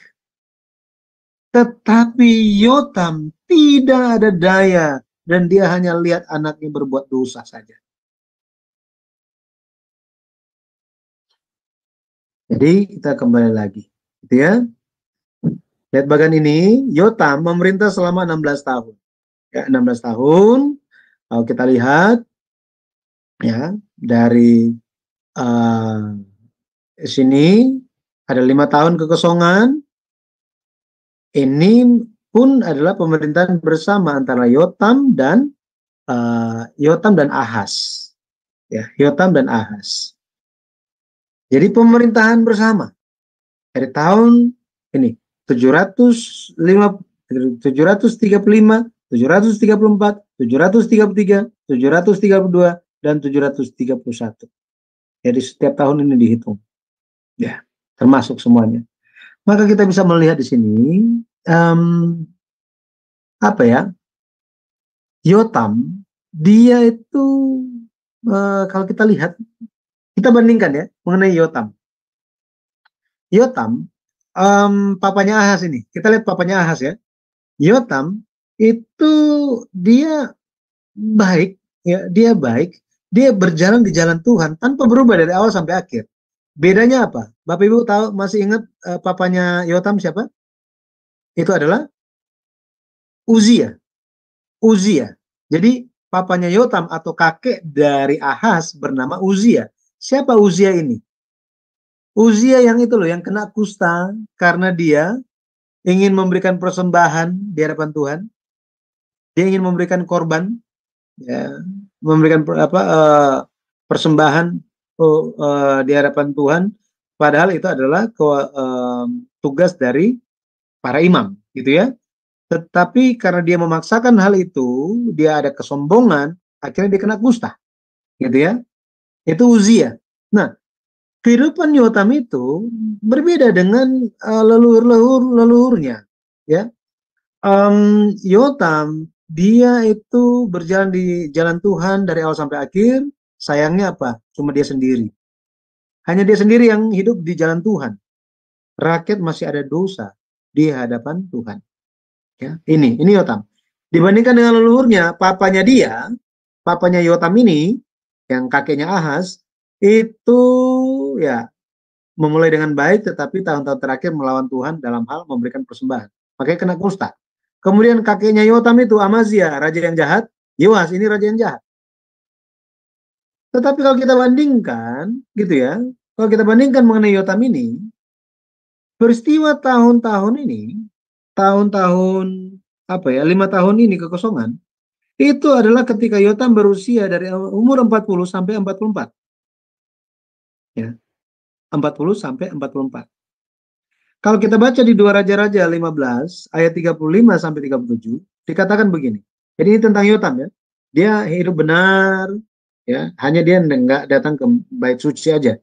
[SPEAKER 5] Tetapi Yotam tidak ada daya dan dia hanya lihat anaknya berbuat dosa saja. Jadi kita kembali lagi, gitu ya. Lihat bagian ini, Yotam memerintah selama 16 tahun. Ya, 16 tahun. Kalau kita lihat ya dari sini ada 5 tahun kekosongan. Ini pun adalah pemerintahan bersama antara Yotam dan Ahaz. Ya, Yotam dan Ahaz. Jadi pemerintahan bersama dari tahun ini 735, 735, 734, 733, 732, dan 731. Jadi setiap tahun ini dihitung. Ya, termasuk semuanya. Maka kita bisa melihat di sini apa ya? Yotam dia itu kalau kita lihat, kita bandingkan ya mengenai Yotam. Yotam papanya Ahaz ini. Kita lihat papanya Ahaz ya. Yotam itu dia baik ya, dia baik, dia berjalan di jalan Tuhan tanpa berubah dari awal sampai akhir. Bedanya apa? Bapak Ibu tahu, masih ingat papanya Yotam siapa? Itu adalah Uzia. Uzia. Jadi papanya Yotam atau kakek dari Ahaz bernama Uzia. Siapa Uzia ini? Uzia yang itu loh, yang kena kusta karena dia ingin memberikan persembahan di hadapan Tuhan. Dia ingin memberikan korban, ya, memberikan persembahan di hadapan Tuhan. Padahal itu adalah tugas dari para imam, gitu ya. Tetapi karena dia memaksakan hal itu, dia ada kesombongan, akhirnya dia kena kusta, gitu ya. Itu Uzia. Nah, kehidupan Yotam itu berbeda dengan leluhurnya, ya. Yotam dia itu berjalan di jalan Tuhan dari awal sampai akhir. Sayangnya apa? Cuma dia sendiri. Hanya dia sendiri yang hidup di jalan Tuhan. Rakyat masih ada dosa di hadapan Tuhan. Ya, ini Yotam. Dibandingkan dengan leluhurnya, papanya Yotam ini, yang kakeknya Ahaz, itu ya memulai dengan baik, tetapi tahun-tahun terakhir melawan Tuhan dalam hal memberikan persembahan. Makanya kena kusta. Kemudian kakeknya Yotam itu Amazia, raja yang jahat. Yoas ini raja yang jahat. Tetapi kalau kita bandingkan, gitu ya, kalau kita bandingkan mengenai Yotam ini, peristiwa tahun-tahun ini, tahun-tahun 5 tahun ini kekosongan, itu adalah ketika Yotam berusia dari umur 40 sampai 44. Ya. 40 sampai 44. Kalau kita baca di 2 Raja-Raja 15 ayat 35 sampai 37, dikatakan begini. Jadi ini tentang Yotam ya. Dia hidup benar, ya, hanya dia enggak datang ke bait suci aja.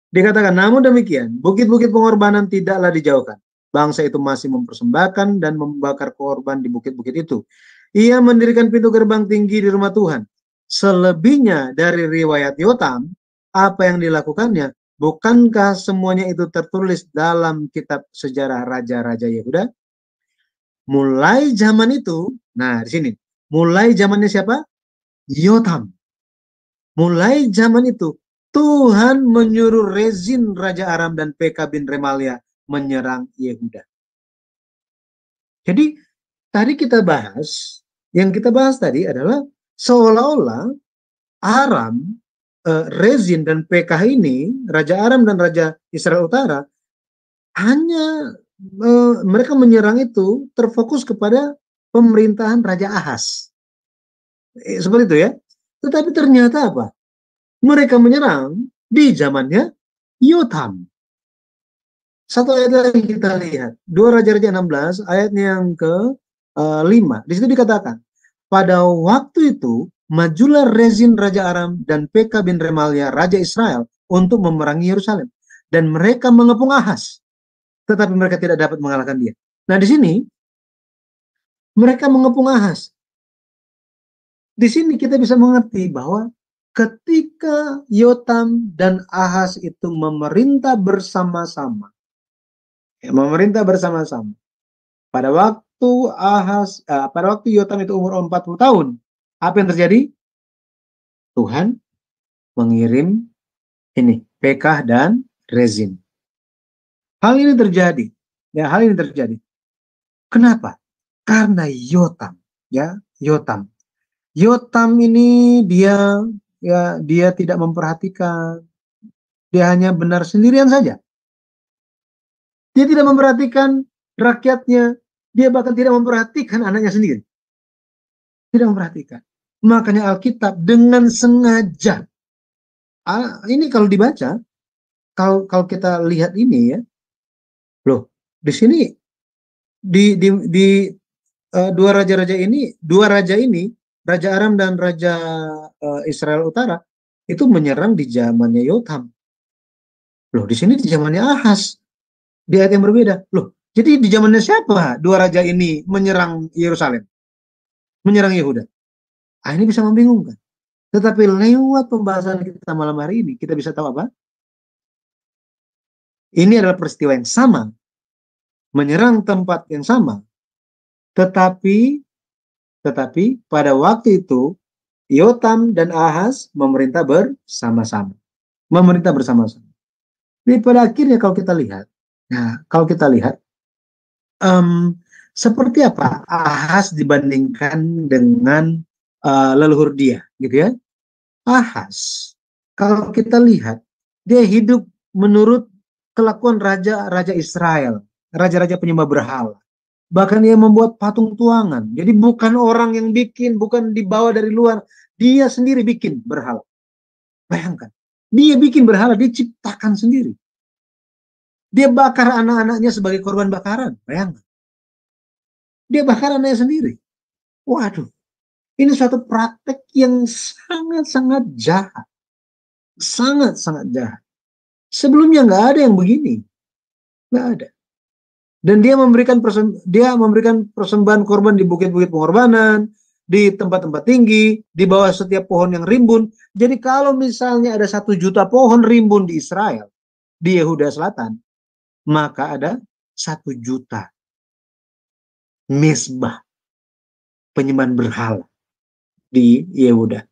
[SPEAKER 5] Dikatakan, namun demikian, bukit-bukit pengorbanan tidaklah dijauhkan. Bangsa itu masih mempersembahkan dan membakar korban di bukit-bukit itu. Ia mendirikan pintu gerbang tinggi di rumah Tuhan. Selebihnya dari riwayat Yotam, apa yang dilakukannya, bukankah semuanya itu tertulis dalam kitab sejarah raja-raja Yehuda? Mulai zaman itu, nah di sini, mulai zamannya siapa? Yotam. Mulai zaman itu, Tuhan menyuruh Rezin Raja Aram dan Pekah bin Remalia menyerang Yehuda. Jadi tadi yang kita bahas tadi adalah seolah-olah Aram, Rezin dan Pekah ini, Raja Aram dan Raja Israel Utara, hanya mereka menyerang itu terfokus kepada pemerintahan Raja Ahaz. Seperti itu ya. Tetapi ternyata apa? Mereka menyerang di zamannya Yotam. Satu ayat lagi kita lihat. 2 Raja-Raja 16 ayatnya yang ke-5. Di situ dikatakan, pada waktu itu majulah Rezin Raja Aram dan Pekah bin Remalia Raja Israel untuk memerangi Yerusalem. Dan mereka mengepung Ahaz. Tetapi mereka tidak dapat mengalahkan dia. Nah di sini, mereka mengepung Ahaz. Di sini kita bisa mengerti bahwa ketika Yotam dan Ahaz itu memerintah bersama-sama, pada waktu Yotam itu umur 40 tahun, apa yang terjadi? Tuhan mengirim Pekah dan Rezin. Hal ini terjadi. Kenapa? Karena Yotam, Yotam ini dia tidak memperhatikan. Dia hanya benar sendirian saja. Dia tidak memperhatikan rakyatnya. Dia bahkan tidak memperhatikan anaknya sendiri. Tidak memperhatikan. Makanya Alkitab dengan sengaja. Ini kalau dibaca, kalau kita lihat ini ya, loh, di sini di dua raja ini, Raja Aram dan Raja Israel Utara, itu menyerang di zamannya Yotam. Loh, di sini di zamannya Ahaz. Di ayat yang berbeda. Loh, jadi di zamannya siapa dua raja ini menyerang Yerusalem? Menyerang Yehuda. Ini bisa membingungkan. Tetapi lewat pembahasan kita malam hari ini, kita bisa tahu apa? Ini adalah peristiwa yang sama. Menyerang tempat yang sama. Tetapi pada waktu itu, Yotam dan Ahaz memerintah bersama-sama. Jadi pada akhirnya kalau kita lihat, seperti apa Ahaz dibandingkan dengan leluhur dia, gitu ya. Ahaz, kalau kita lihat, dia hidup menurut kelakuan raja-raja Israel, raja-raja penyembah berhala. Bahkan dia membuat patung tuangan. Jadi bukan orang yang bikin, bukan dibawa dari luar. Dia sendiri bikin berhala. Bayangkan, dia bikin berhala, dia ciptakan sendiri. Dia bakar anak-anaknya sebagai korban bakaran. Bayangkan. Dia bakar anaknya sendiri. Waduh, ini suatu praktek yang sangat-sangat jahat. Sangat-sangat jahat. Sebelumnya nggak ada yang begini. Nggak ada. Dan dia memberikan persembahan korban di bukit-bukit pengorbanan, di tempat-tempat tinggi, di bawah setiap pohon yang rimbun. Jadi kalau misalnya ada 1 juta pohon rimbun di Israel, di Yehuda Selatan, maka ada 1 juta mesbah penyembahan berhala di Yehuda.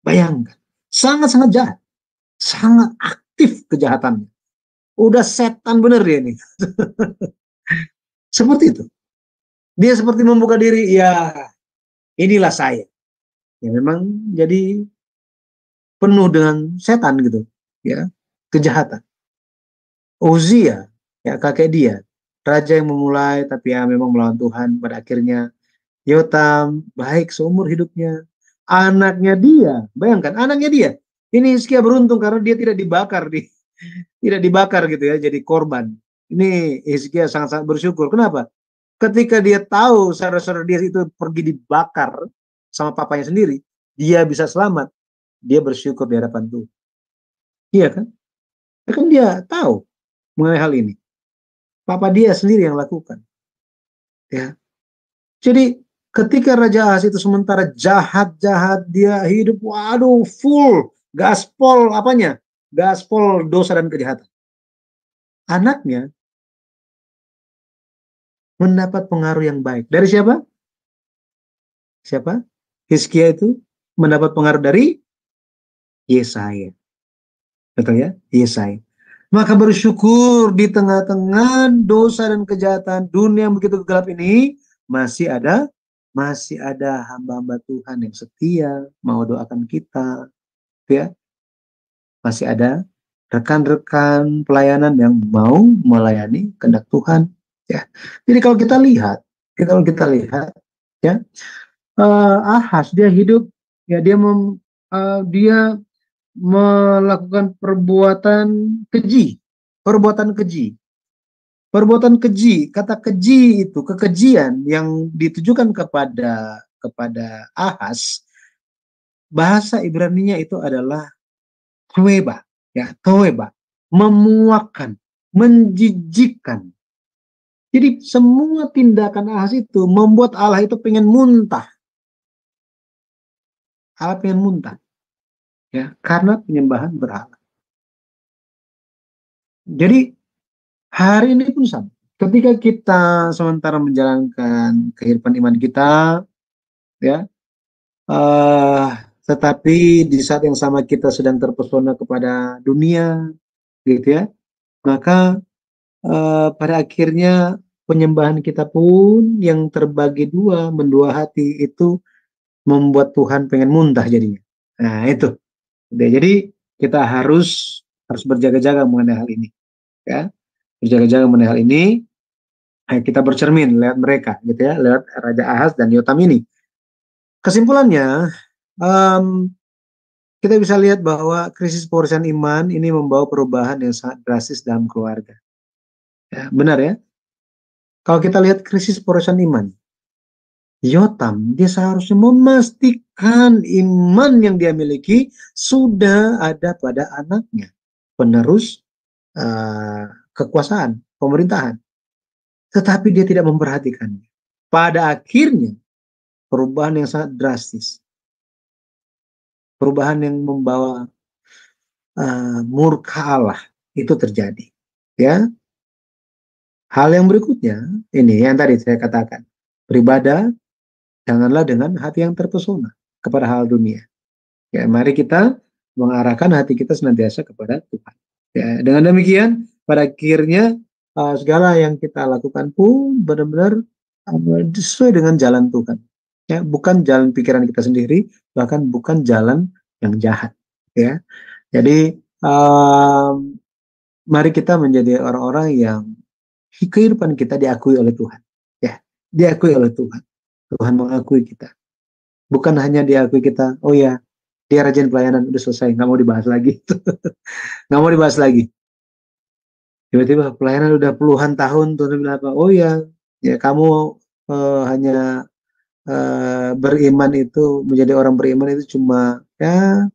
[SPEAKER 5] Bayangkan, sangat-sangat jahat, sangat aktif kejahatannya. Udah setan bener dia ini. Seperti itu. Dia seperti membuka diri, ya inilah saya. Ya memang jadi penuh dengan setan gitu, ya, kejahatan. Uzia, ya kakek dia, raja yang memulai tapi ya memang melawan Tuhan. Pada akhirnya Yotam baik seumur hidupnya. Anaknya dia, bayangkan anaknya dia. Ini Hizkia beruntung karena dia tidak dibakar gitu ya, jadi korban. Ini Hizkia sangat-sangat bersyukur. Kenapa? Ketika dia tahu saudara-saudara dia itu pergi dibakar sama papanya sendiri, dia bisa selamat. Dia bersyukur di hadapan Tuhan. Iya kan? Kan dia tahu mengenai hal ini. Papa dia sendiri yang lakukan. Ya. Jadi ketika Raja Ahaz itu sementara jahat-jahat, dia hidup, waduh, full gaspol apanya? Gaspol dosa dan kejahatan. Anaknya mendapat pengaruh yang baik. Dari siapa? Siapa? Hizkia itu mendapat pengaruh dari Yesaya. Betul ya? Yesaya. Maka bersyukur di tengah-tengah dosa dan kejahatan dunia yang begitu gelap ini, masih ada hamba-hamba Tuhan yang setia mau doakan kita, ya. Masih ada rekan-rekan pelayanan yang mau melayani kehendak Tuhan, ya. Jadi kalau kita lihat, ya, Ahaz dia hidup, ya, dia melakukan perbuatan keji. Kata keji itu, kekejian yang ditujukan kepada Ahaz, bahasa Ibraninya itu adalah toeba, memuakkan, menjijikkan. Jadi semua tindakan Ahaz itu membuat Allah itu pengen muntah. Allah pengen muntah, ya, karena penyembahan berhala. Jadi hari ini pun sama. Ketika kita sementara menjalankan kehidupan iman kita, ya, tetapi di saat yang sama kita sedang terpesona kepada dunia, gitu ya, maka pada akhirnya penyembahan kita pun yang terbagi mendua hati itu membuat Tuhan pengen muntah jadinya. Nah itu. Jadi kita harus berjaga-jaga mengenai hal ini, ya, berjaga-jaga mengenai hal ini. Kita bercermin lewat mereka, gitu ya, lewat Raja Ahaz dan Yotam ini. Kesimpulannya, kita bisa lihat bahwa krisis pewarisan iman ini membawa perubahan yang sangat drastis dalam keluarga. Ya, benar ya? Kalau kita lihat krisis pewarisan iman, Yotam dia seharusnya memastikan iman yang dia miliki sudah ada pada anaknya, penerus kekuasaan, pemerintahan. Tetapi dia tidak memperhatikannya. Pada akhirnya, perubahan yang sangat drastis. Perubahan yang membawa murka Allah itu terjadi. Ya. Hal yang berikutnya, ini yang tadi saya katakan. Beribadah, janganlah dengan hati yang terpesona kepada hal dunia. Ya, mari kita mengarahkan hati kita senantiasa kepada Tuhan. Ya, dengan demikian, pada akhirnya segala yang kita lakukan pun benar-benar sesuai dengan jalan Tuhan. Ya, bukan jalan pikiran kita sendiri, bahkan bukan jalan yang jahat. Ya, jadi mari kita menjadi orang-orang yang kehidupan kita diakui oleh Tuhan. Ya, diakui oleh Tuhan. Tuhan mengakui kita. Bukan hanya diakui kita, oh ya, dia rajin pelayanan, udah selesai, nggak mau dibahas lagi. Nggak mau dibahas lagi. Tiba-tiba pelayanan udah puluhan tahun, Tuhan bilang apa? Oh ya, kamu hanya beriman itu, menjadi orang beriman itu cuma ya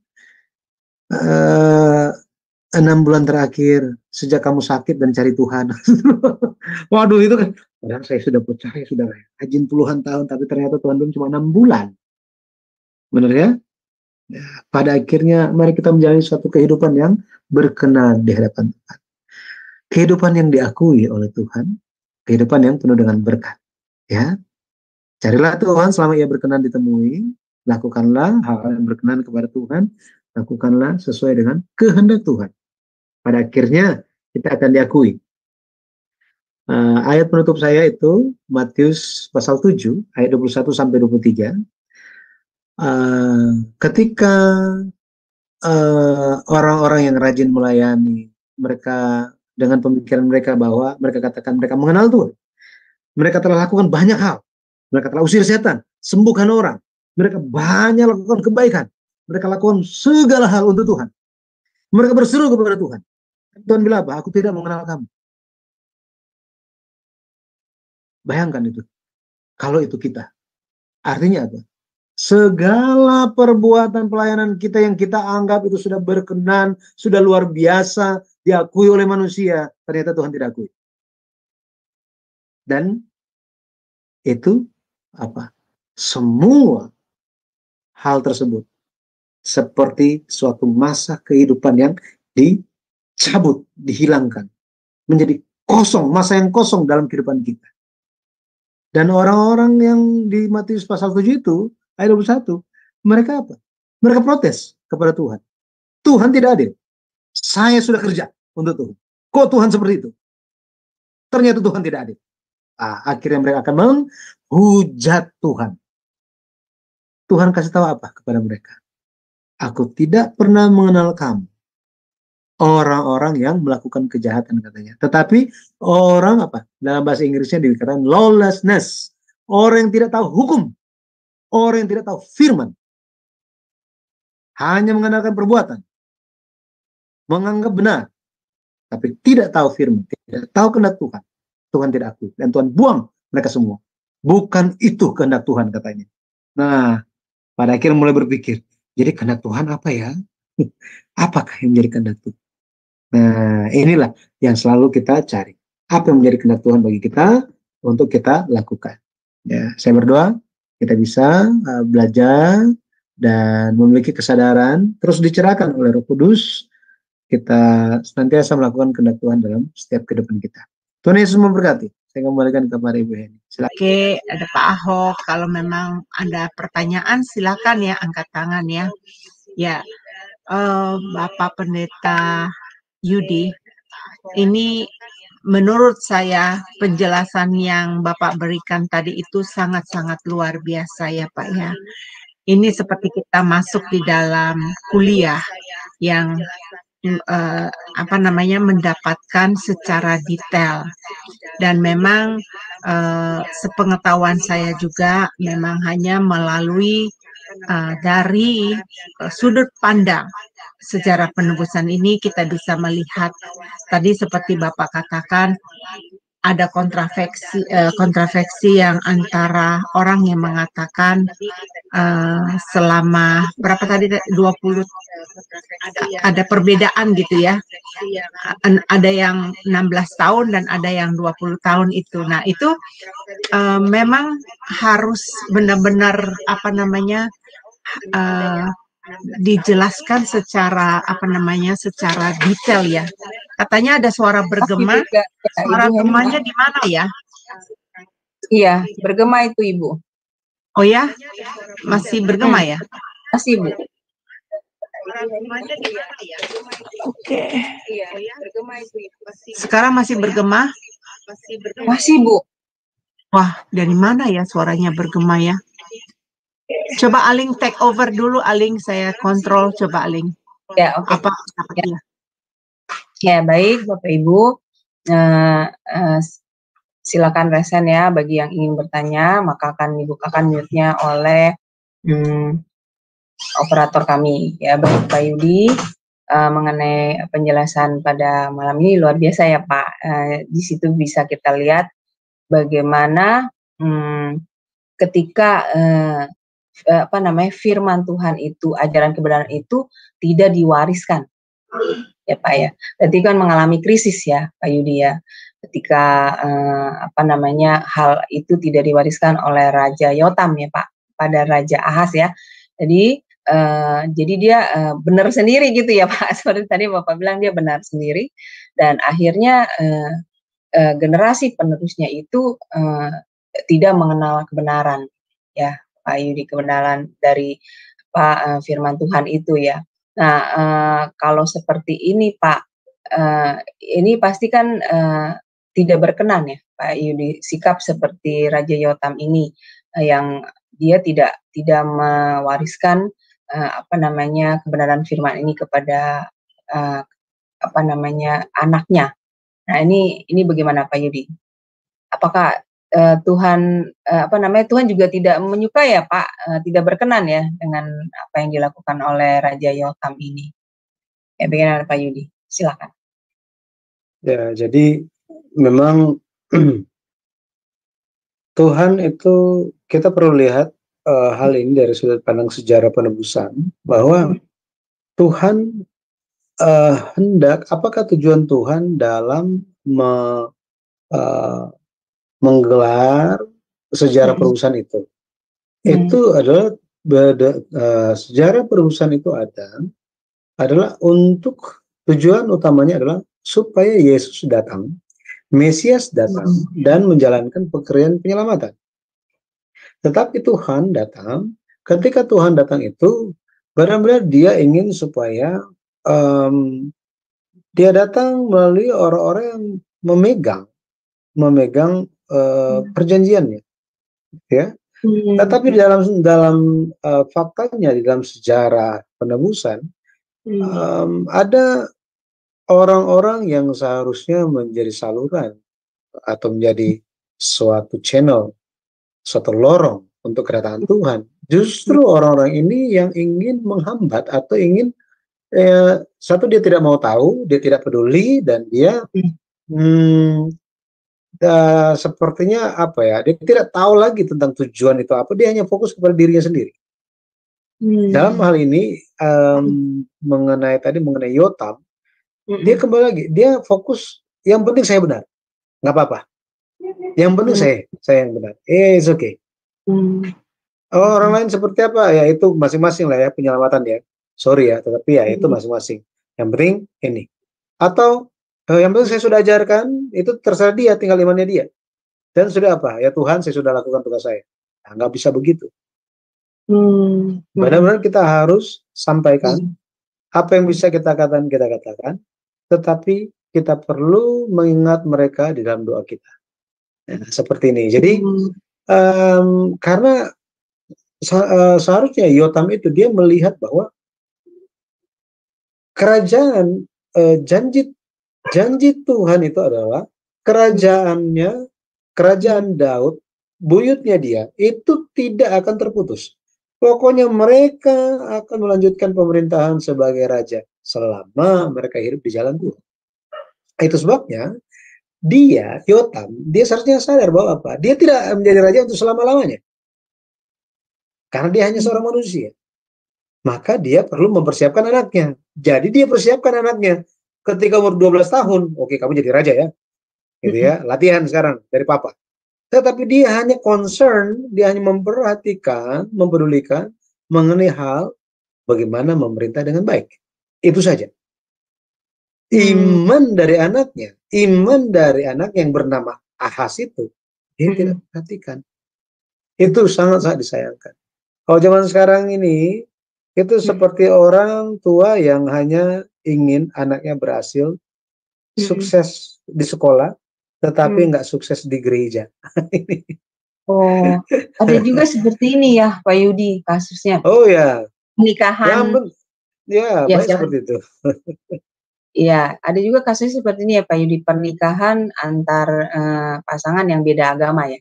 [SPEAKER 5] 6 bulan terakhir sejak kamu sakit dan cari Tuhan. Waduh, itu kan, padahal saya sudah percaya, sudah rajin puluhan tahun, tapi ternyata Tuhan belum cuma 6 bulan. Benar ya? Ya, pada akhirnya mari kita menjalani suatu kehidupan yang berkenan di hadapan Tuhan. Kehidupan yang diakui oleh Tuhan, kehidupan yang penuh dengan berkat. Ya, carilah Tuhan selama ia berkenan ditemui, lakukanlah hal yang berkenan kepada Tuhan, lakukanlah sesuai dengan kehendak Tuhan. Pada akhirnya kita akan diakui. Ayat penutup saya itu Matius pasal 7 ayat 21 sampai 23. Ketika orang-orang yang rajin melayani, mereka dengan pemikiran mereka bahwa mereka katakan mereka mengenal Tuhan. Mereka telah lakukan banyak hal. Mereka telah usir setan, sembuhkan orang. Mereka banyak lakukan kebaikan. Mereka lakukan segala hal untuk Tuhan. Mereka berseru kepada Tuhan. Tuhan bilang apa? Aku tidak mengenal kamu. Bayangkan itu. Kalau itu kita. Artinya apa? Segala perbuatan pelayanan kita yang kita anggap itu sudah berkenan, sudah luar biasa, diakui oleh manusia, ternyata Tuhan tidak akui. Dan itu apa? Semua hal tersebut seperti suatu masa kehidupan yang dicabut, dihilangkan, menjadi kosong, masa yang kosong dalam kehidupan kita. Dan orang-orang yang di Matius pasal 7 itu, ayat 21, mereka apa? Mereka protes kepada Tuhan. Tuhan tidak adil. Saya sudah kerja untuk Tuhan. Kok Tuhan seperti itu? Ternyata Tuhan tidak adil. Akhirnya mereka akan menghujat Tuhan. Tuhan kasih tahu apa kepada mereka? Aku tidak pernah mengenal kamu. Orang-orang yang melakukan kejahatan katanya. Tetapi orang apa? Dalam bahasa Inggrisnya dikatakan lawlessness. Orang yang tidak tahu hukum. Orang yang tidak tahu firman. Hanya mengandalkan perbuatan. Menganggap benar. Tapi tidak tahu firman. Tidak tahu kehendak Tuhan. Tuhan tidak akui. Dan Tuhan buang mereka semua. Bukan itu kehendak Tuhan katanya. Nah, pada akhirnya mulai berpikir. Jadi kehendak Tuhan apa ya? Apakah yang menjadi kehendak Tuhan? Nah, inilah yang selalu kita cari. Apa yang menjadi kehendak Tuhan bagi kita untuk kita lakukan. Ya, saya berdoa kita bisa belajar dan memiliki kesadaran terus dicerahkan oleh Roh Kudus. Kita senantiasa melakukan kehendak Tuhan dalam setiap kehidupan kita. Tuhan Yesus memberkati. Saya kembalikan kepada Ibu Heni. Silakan.
[SPEAKER 2] Oke, ada Pak Ahok. Kalau memang ada pertanyaan, silakan ya angkat tangan ya. Ya, Bapak Pendeta Yudi, ini menurut saya penjelasan yang Bapak berikan tadi itu sangat-sangat luar biasa ya Pak ya. Ini seperti kita masuk di dalam kuliah yang mendapatkan secara detail, dan memang sepengetahuan saya juga memang hanya melalui dari sudut pandang sejarah penebusan ini kita bisa melihat tadi seperti Bapak katakan ada kontraversi yang antara orang yang mengatakan selama berapa tadi 20 ada perbedaan gitu ya. Ada yang 16 tahun dan ada yang 20 tahun itu. Nah, itu memang harus benar-benar dijelaskan secara secara detail ya. Katanya ada suara bergema. Suara gemanya di mana ya?
[SPEAKER 6] Iya, bergema itu Ibu.
[SPEAKER 2] Oh ya? Masih bergema ya?
[SPEAKER 6] Masih Bu.
[SPEAKER 2] Oke.
[SPEAKER 6] Iya, bergema itu Ibu.
[SPEAKER 2] Sekarang masih bergema?
[SPEAKER 6] Masih Bu.
[SPEAKER 2] Wah, dari mana ya suaranya bergema ya? Coba Aling take over dulu, Aling, saya kontrol, coba Aling.
[SPEAKER 6] Ya, oke.
[SPEAKER 2] Apa ya?
[SPEAKER 6] Ya, baik Bapak Ibu. Silakan resen ya bagi yang ingin bertanya, maka akan dibukakan mute-nya oleh operator kami ya. Baik Pak Yudi, mengenai penjelasan pada malam ini luar biasa ya Pak. Di situ bisa kita lihat bagaimana ketika firman Tuhan itu, ajaran kebenaran itu tidak diwariskan ya Pak ya. Berarti kan mengalami krisis ya Pak Yudi ya, ketika hal itu tidak diwariskan oleh Raja Yotam ya Pak pada Raja Ahaz ya. Jadi dia benar sendiri gitu ya Pak, seperti tadi Bapak bilang dia benar sendiri, dan akhirnya generasi penerusnya itu tidak mengenal kebenaran ya Pak Yudi, kebenaran dari firman Tuhan itu ya. Nah, kalau seperti ini Pak, ini pasti kan tidak berkenan ya Pak Yudi, sikap seperti Raja Yotam ini yang dia tidak mewariskan kebenaran firman ini kepada anaknya. Nah, ini bagaimana Pak Yudi? Apakah Tuhan juga tidak menyukai ya Pak, tidak berkenan ya dengan apa yang dilakukan oleh Raja Yotam ini? Ya, bagaimana Pak Yudi? Silakan.
[SPEAKER 5] Ya, jadi memang Tuhan itu, kita perlu lihat hal ini dari sudut pandang sejarah penebusan, bahwa Tuhan hendak, apakah tujuan Tuhan dalam menggelar sejarah penebusan itu? Itu adalah sejarah penebusan itu adalah untuk tujuan utamanya adalah supaya Yesus datang, Mesias datang dan menjalankan pekerjaan penyelamatan. Tetapi Tuhan datang, ketika Tuhan datang itu benar-benar dia ingin supaya Dia datang melalui orang-orang yang memegang perjanjiannya, ya. Tetapi dalam faktanya, di dalam sejarah penebusan, ada orang-orang yang seharusnya menjadi saluran atau menjadi suatu channel, suatu lorong untuk kedatangan Tuhan. Justru orang-orang ini yang ingin menghambat atau ingin satu, dia tidak mau tahu, dia tidak peduli, dan dia sepertinya apa ya, dia tidak tahu lagi tentang tujuan itu apa, dia hanya fokus kepada dirinya sendiri. Dalam hal ini mengenai Yotam, dia kembali lagi, dia fokus, yang penting saya benar, nggak apa-apa, yang penting saya yang benar, it's okay. Orang lain seperti apa ya, itu masing-masing lah ya, penyelamatan ya, sorry ya, tetapi ya itu masing-masing, yang penting ini, atau yang penting saya sudah ajarkan, itu terserah dia, tinggal imannya dia. Dan sudah apa? Ya Tuhan, saya sudah lakukan tugas saya. Nah, nggak bisa begitu. Benar-benar kita harus sampaikan apa yang bisa kita katakan, tetapi kita perlu mengingat mereka di dalam doa kita. Nah, seperti ini. Jadi, karena seharusnya Yotam itu dia melihat bahwa kerajaan, janji Tuhan itu adalah kerajaan Daud, buyutnya dia, itu tidak akan terputus. Pokoknya mereka akan melanjutkan pemerintahan sebagai raja selama mereka hidup di jalan Tuhan. Itu sebabnya Yotam, dia seharusnya sadar bahwa apa? Dia tidak menjadi raja untuk selama-lamanya. Karena dia hanya seorang manusia. Maka dia perlu mempersiapkan anaknya. Jadi dia persiapkan anaknya. Ketika umur 12 tahun, oke, kamu jadi raja ya. Gitu ya, latihan sekarang dari papa. Tetapi dia hanya dia hanya memperhatikan, mempedulikan mengenai hal bagaimana memerintah dengan baik. Itu saja. Iman dari anaknya yang bernama Ahaz itu, dia tidak perhatikan. Itu sangat-sangat disayangkan. Kalau zaman sekarang ini, itu seperti orang tua yang hanya ingin anaknya berhasil, sukses di sekolah, tetapi nggak sukses di gereja.
[SPEAKER 6] Oh, ada juga seperti ini ya, Pak Yudi, kasusnya.
[SPEAKER 5] Oh ya.
[SPEAKER 6] Pernikahan.
[SPEAKER 5] Ya, baik seperti itu.
[SPEAKER 6] Iya, ada juga kasusnya seperti ini ya, Pak Yudi, pernikahan antar pasangan yang beda agama ya.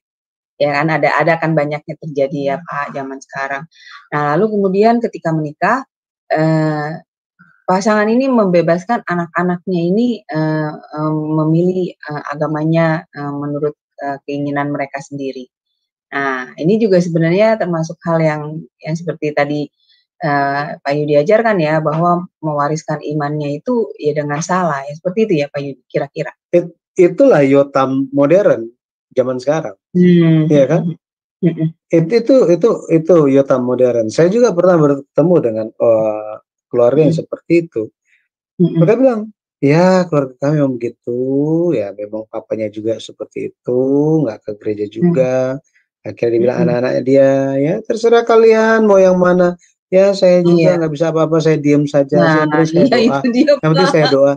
[SPEAKER 6] Ya kan, ada kan banyaknya terjadi ya Pak zaman sekarang. Nah, lalu kemudian ketika menikah, pasangan ini membebaskan anak-anaknya ini memilih agamanya menurut keinginan mereka sendiri. Nah, ini juga sebenarnya termasuk hal yang seperti tadi Pak Yudi ajarkan ya, bahwa mewariskan imannya itu ya dengan salah ya, seperti itu ya Pak Yudi kira-kira.
[SPEAKER 5] Itulah Yotam modern zaman sekarang, ya kan? Itu Yotam modern. Saya juga pernah bertemu dengan keluarga yang seperti itu. Mereka bilang, ya keluarga kami memang begitu, ya memang papanya juga seperti itu, nggak ke gereja juga. Akhirnya dibilang anak-anaknya dia, ya terserah kalian mau yang mana. Ya saya juga nggak bisa apa-apa, saya diam saja. Yang penting saya doa. Yang penting saya doa.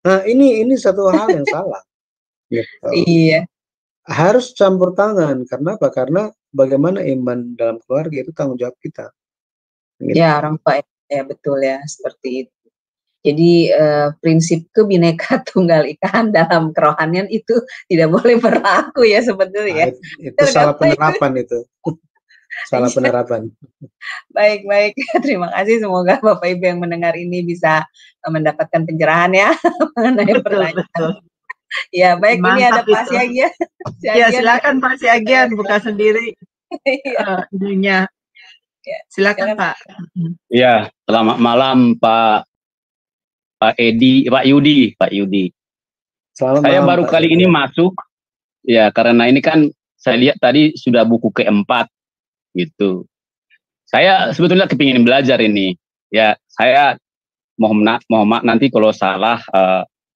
[SPEAKER 5] Nah ini satu hal yang salah. Gitu.
[SPEAKER 6] Iya.
[SPEAKER 5] Harus campur tangan. Karena apa? Karena bagaimana iman dalam keluarga itu tanggung jawab kita.
[SPEAKER 6] Gitu. Ya orang tua ya betul ya seperti itu. Jadi prinsip kebinekaan tunggal ikan dalam kerohanian itu tidak boleh berlaku ya sebetulnya.
[SPEAKER 5] Itu salah penerapan itu. Salah penerapan.
[SPEAKER 6] Baik. Terima kasih. Semoga Bapak Ibu yang mendengar ini bisa mendapatkan pencerahan ya mengenai pertanyaan. Ya, baik. Mantap, ini ada Pak Siagian.
[SPEAKER 2] Ya, silakan Pak Siagian buka sendiri ininya.
[SPEAKER 6] Ya,
[SPEAKER 2] silakan Pak.
[SPEAKER 1] Ya, selamat malam Pak Yudi. Saya baru kali ini masuk. Ya, karena ini kan saya lihat tadi sudah buku keempat gitu. Saya sebetulnya kepingin belajar ini. Ya, saya mohon maaf nanti kalau salah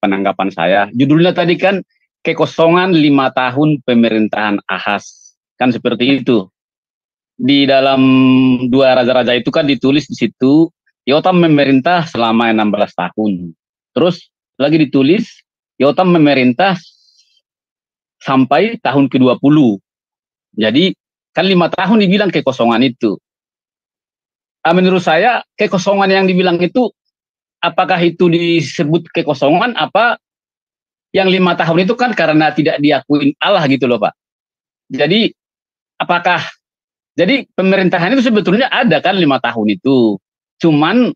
[SPEAKER 1] penanggapan saya. Judulnya tadi kan kekosongan 5 tahun pemerintahan Ahaz. Kan seperti itu. Di dalam 2 raja-raja itu kan ditulis di situ, Yotam memerintah selama 16 tahun. Terus lagi ditulis Yotam memerintah sampai tahun ke-20. Jadi kan 5 tahun dibilang kekosongan itu. Menurut saya kekosongan yang dibilang itu, apakah itu disebut kekosongan apa yang 5 tahun itu kan karena tidak diakuin Allah gitu loh Pak. Jadi apakah jadi pemerintahan itu sebetulnya ada kan 5 tahun itu. Cuman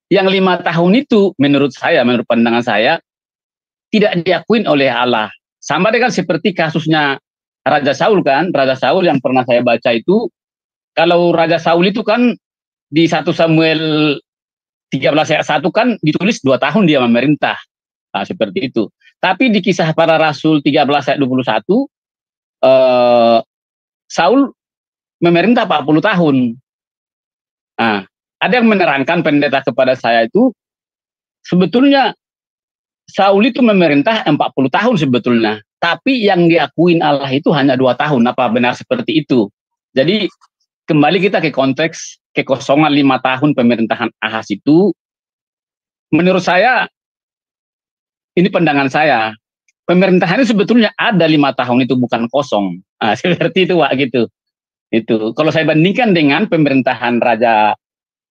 [SPEAKER 1] yang 5 tahun itu menurut pandangan saya tidak diakuin oleh Allah. Sama dengan seperti kasusnya Raja Saul kan. Raja Saul yang pernah saya baca itu, kalau Raja Saul itu kan di 1 Samuel 13 ayat 1 kan ditulis 2 tahun dia memerintah. Nah, seperti itu. Tapi di Kisah Para Rasul 13 ayat 21, Saul memerintah 40 tahun. Nah, ada yang menerangkan pendeta kepada saya itu, sebetulnya Saul itu memerintah 40 tahun sebetulnya. Tapi yang diakuin Allah itu hanya 2 tahun. Apa benar seperti itu? Jadi kembali kita ke konteks kekosongan 5 tahun pemerintahan Ahaz itu, menurut saya, ini pandangan saya, pemerintahannya sebetulnya ada 5 tahun itu bukan kosong. Nah, seperti itu Pak gitu. Itu kalau saya bandingkan dengan pemerintahan Raja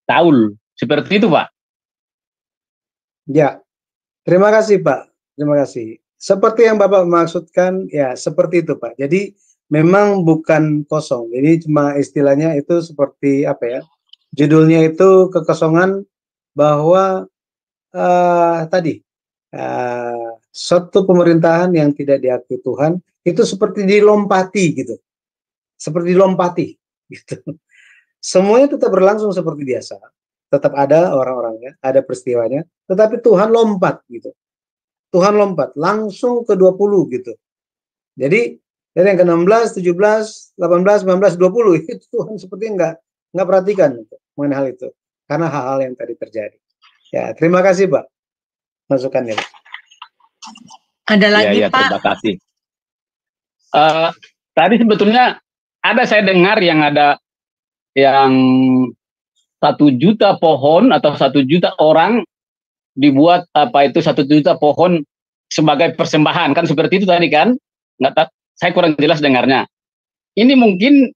[SPEAKER 1] Saul, seperti itu Pak.
[SPEAKER 5] Ya, terima kasih Pak. Terima kasih. Seperti yang Bapak maksudkan, ya seperti itu Pak. Jadi memang bukan kosong. Jadi cuma istilahnya itu seperti apa ya? Judulnya itu kekosongan bahwa tadi suatu pemerintahan yang tidak diakui Tuhan itu seperti dilompati gitu. Seperti dilompati gitu. Semuanya tetap berlangsung seperti biasa. Tetap ada orang-orangnya, ada peristiwanya, tetapi Tuhan lompat gitu. Tuhan lompat langsung ke 20 gitu. Jadi dari yang ke-16, 17, 18, 19, 20 itu Tuhan seperti nggak perhatikan gitu, mengenai hal itu. Karena hal-hal yang tadi terjadi. Ya, terima kasih Pak masukannya.
[SPEAKER 2] Ada lagi
[SPEAKER 1] ya,
[SPEAKER 2] Pak?
[SPEAKER 1] Terima kasih. Tadi sebetulnya ada saya dengar yang 1 juta pohon atau 1 juta orang dibuat 1 juta pohon sebagai persembahan kan seperti itu tadi kan? Saya kurang jelas dengarnya. Ini mungkin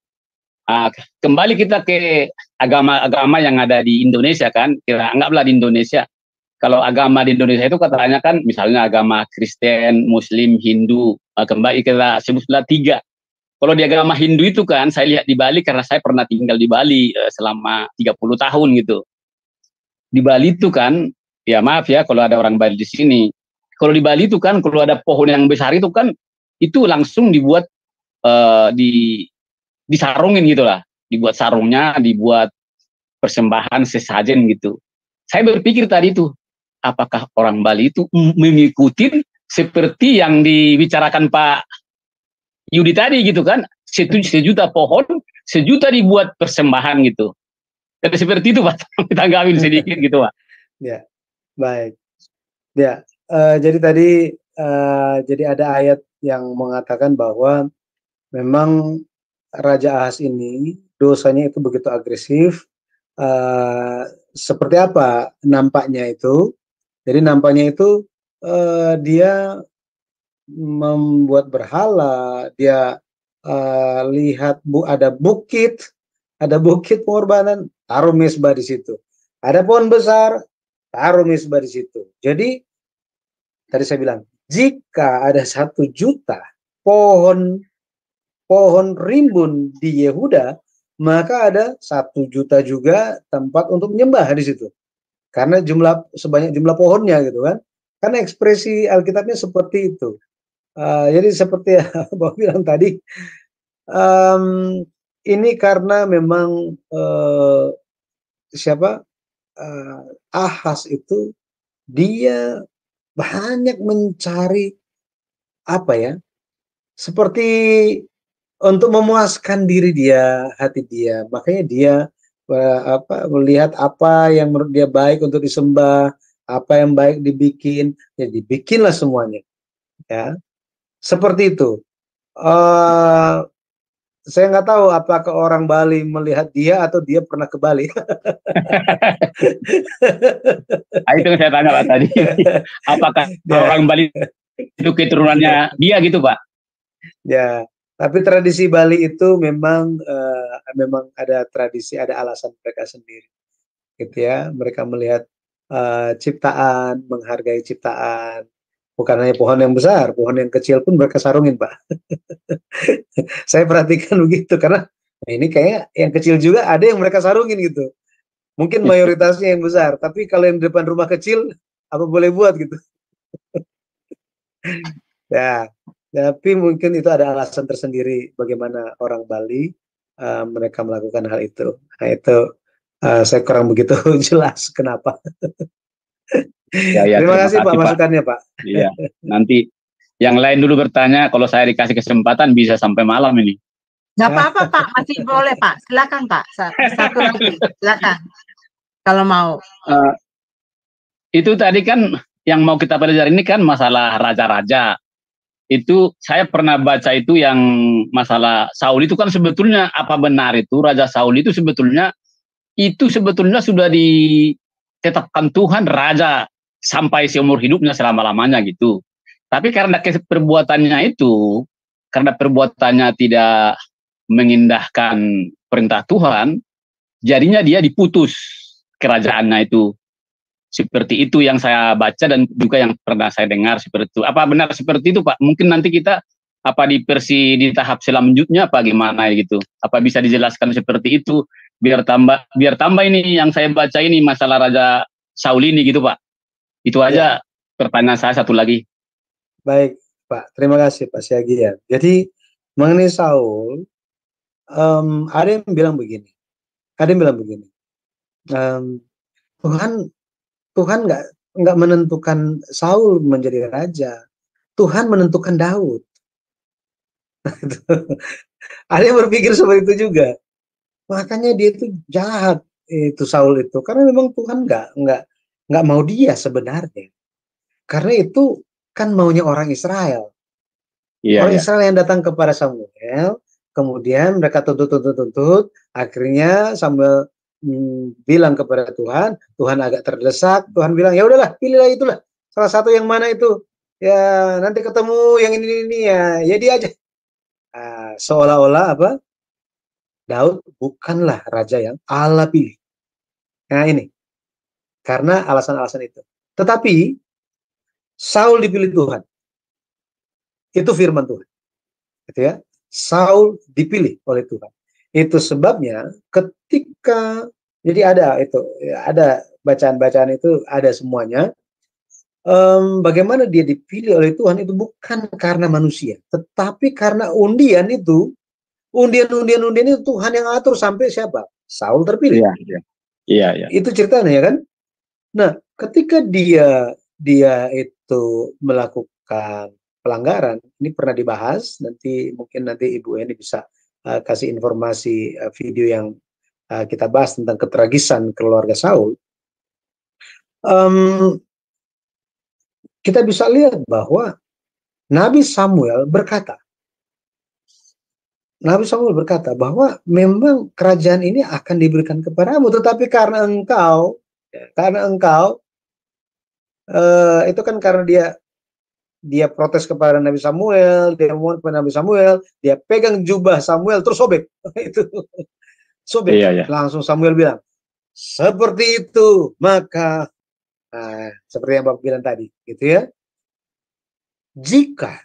[SPEAKER 1] kembali kita ke agama-agama yang ada di Indonesia kan, kita anggaplah di Indonesia. Kalau agama di Indonesia itu katanya kan misalnya agama Kristen, Muslim, Hindu, kembali kita sebutlah 3. Kalau di agama Hindu itu kan saya lihat di Bali karena saya pernah tinggal di Bali selama 30 tahun gitu. Di Bali itu kan, ya maaf ya kalau ada orang Bali di sini. Kalau di Bali itu kan kalau ada pohon yang besar itu kan itu langsung dibuat disarungin gitulah, dibuat sarungnya, dibuat persembahan sesajen gitu. Saya berpikir tadi itu, apakah orang Bali itu mengikuti seperti yang dibicarakan Pak Yudi tadi gitu kan, 1 juta pohon, 1 juta dibuat persembahan gitu. Jadi seperti itu Pak, kita tanggapin sedikit gitu Pak.
[SPEAKER 5] Ya, baik. Ya, jadi tadi jadi ada ayat yang mengatakan bahwa memang Raja Ahaz ini dosanya itu begitu agresif. Seperti apa nampaknya itu? Jadi nampaknya itu dia membuat berhala, dia lihat ada bukit pengorbanan, taruh mezbah di situ. Ada pohon besar, taruh mezbah di situ. Jadi tadi saya bilang, jika ada 1 juta pohon rimbun di Yehuda, maka ada 1 juta juga tempat untuk menyembah di situ. Karena sebanyak jumlah pohonnya gitu kan. Karena ekspresi Alkitabnya seperti itu. Jadi seperti Bapak bilang tadi, ini karena memang Ahaz itu dia banyak mencari apa ya, seperti untuk memuaskan diri dia, hati dia. Makanya dia melihat apa yang menurut dia baik untuk disembah, apa yang baik dibikin, ya dibikinlah semuanya. Ya, seperti itu. saya nggak tahu apakah orang Bali melihat dia atau dia pernah ke Bali.
[SPEAKER 1] Itu yang saya tanya Pak tadi. Apakah orang Bali itu keturunannya dia gitu Pak?
[SPEAKER 5] Ya, tapi tradisi Bali itu memang memang ada tradisi, ada alasan mereka sendiri, gitu ya. Mereka melihat ciptaan, menghargai ciptaan. Bukan hanya pohon yang besar, pohon yang kecil pun mereka sarungin, Pak. Saya perhatikan begitu, karena ini kayak yang kecil juga ada yang mereka sarungin gitu. Mungkin mayoritasnya yang besar, tapi kalau yang di depan rumah kecil, apa boleh buat gitu. Ya, tapi mungkin itu ada alasan tersendiri bagaimana orang Bali mereka melakukan hal itu. Nah, itu saya kurang begitu jelas kenapa.
[SPEAKER 1] Ya,
[SPEAKER 5] Terima kasih Pak masukannya Pak.
[SPEAKER 1] Iya, nanti yang lain dulu bertanya, kalau saya dikasih kesempatan bisa sampai malam ini.
[SPEAKER 2] Nggak apa-apa Pak, masih boleh Pak. Silakan Pak, satu lagi, silakan. Kalau mau.
[SPEAKER 1] Itu tadi kan yang mau kita pelajari ini kan masalah raja-raja. Itu saya pernah baca itu yang masalah Saul itu kan sebetulnya apa benar itu Raja Saul itu sebetulnya sudah ditetapkan Tuhan raja sampai seumur hidupnya selama-lamanya gitu. Tapi karena perbuatannya itu, karena perbuatannya tidak mengindahkan perintah Tuhan, jadinya dia diputus kerajaannya itu. Seperti itu yang saya baca dan juga yang pernah saya dengar seperti itu. Apa benar seperti itu Pak? Mungkin nanti kita di tahap selanjutnya apa gimana gitu. Apa bisa dijelaskan seperti itu biar tambah ini yang saya baca ini masalah Raja Saul ini gitu Pak. Itu aja pertanyaan saya satu lagi. Baik Pak, terima kasih Pak Syagi ya. Jadi mengenai Saul, ada yang bilang begini, Tuhan nggak menentukan Saul menjadi raja, Tuhan menentukan Daud. Ada yang berpikir seperti itu juga, makanya dia itu jahat itu Saul itu, karena memang Tuhan nggak mau dia sebenarnya, karena itu kan maunya orang Israel. Orang Israel yang datang kepada Samuel, kemudian mereka tuntut, akhirnya Samuel bilang kepada Tuhan, Tuhan agak terdesak, Tuhan bilang ya udahlah pilihlah itulah salah satu yang mana itu ya nanti ketemu yang ini ya dia aja. Seolah-olah apa? Daud bukanlah raja yang Allah pilih. Nah ini karena alasan-alasan itu. Tetapi Saul dipilih Tuhan. Itu firman Tuhan. Gitu ya. Saul dipilih oleh Tuhan. Itu sebabnya ketika jadi ada bacaan-bacaan itu ada semuanya. Bagaimana dia dipilih oleh Tuhan itu bukan karena manusia, tetapi karena undian itu Tuhan yang atur sampai siapa? Saul terpilih. Iya. Itu ceritanya ya kan. Nah, ketika dia itu melakukan pelanggaran, ini pernah dibahas, mungkin nanti Ibu Eni bisa kasih informasi video yang kita bahas tentang ketragisan keluarga Saul. Kita bisa lihat bahwa Nabi Samuel berkata bahwa memang kerajaan ini akan diberikan kepadamu, tetapi karena engkau itu kan karena dia protes kepada Nabi Samuel, dia mohon kepada Nabi Samuel, dia pegang jubah Samuel terus sobek. Itu sobek. Iya. Langsung Samuel bilang, seperti itu, maka seperti yang Bapak bilang tadi, gitu ya. Jika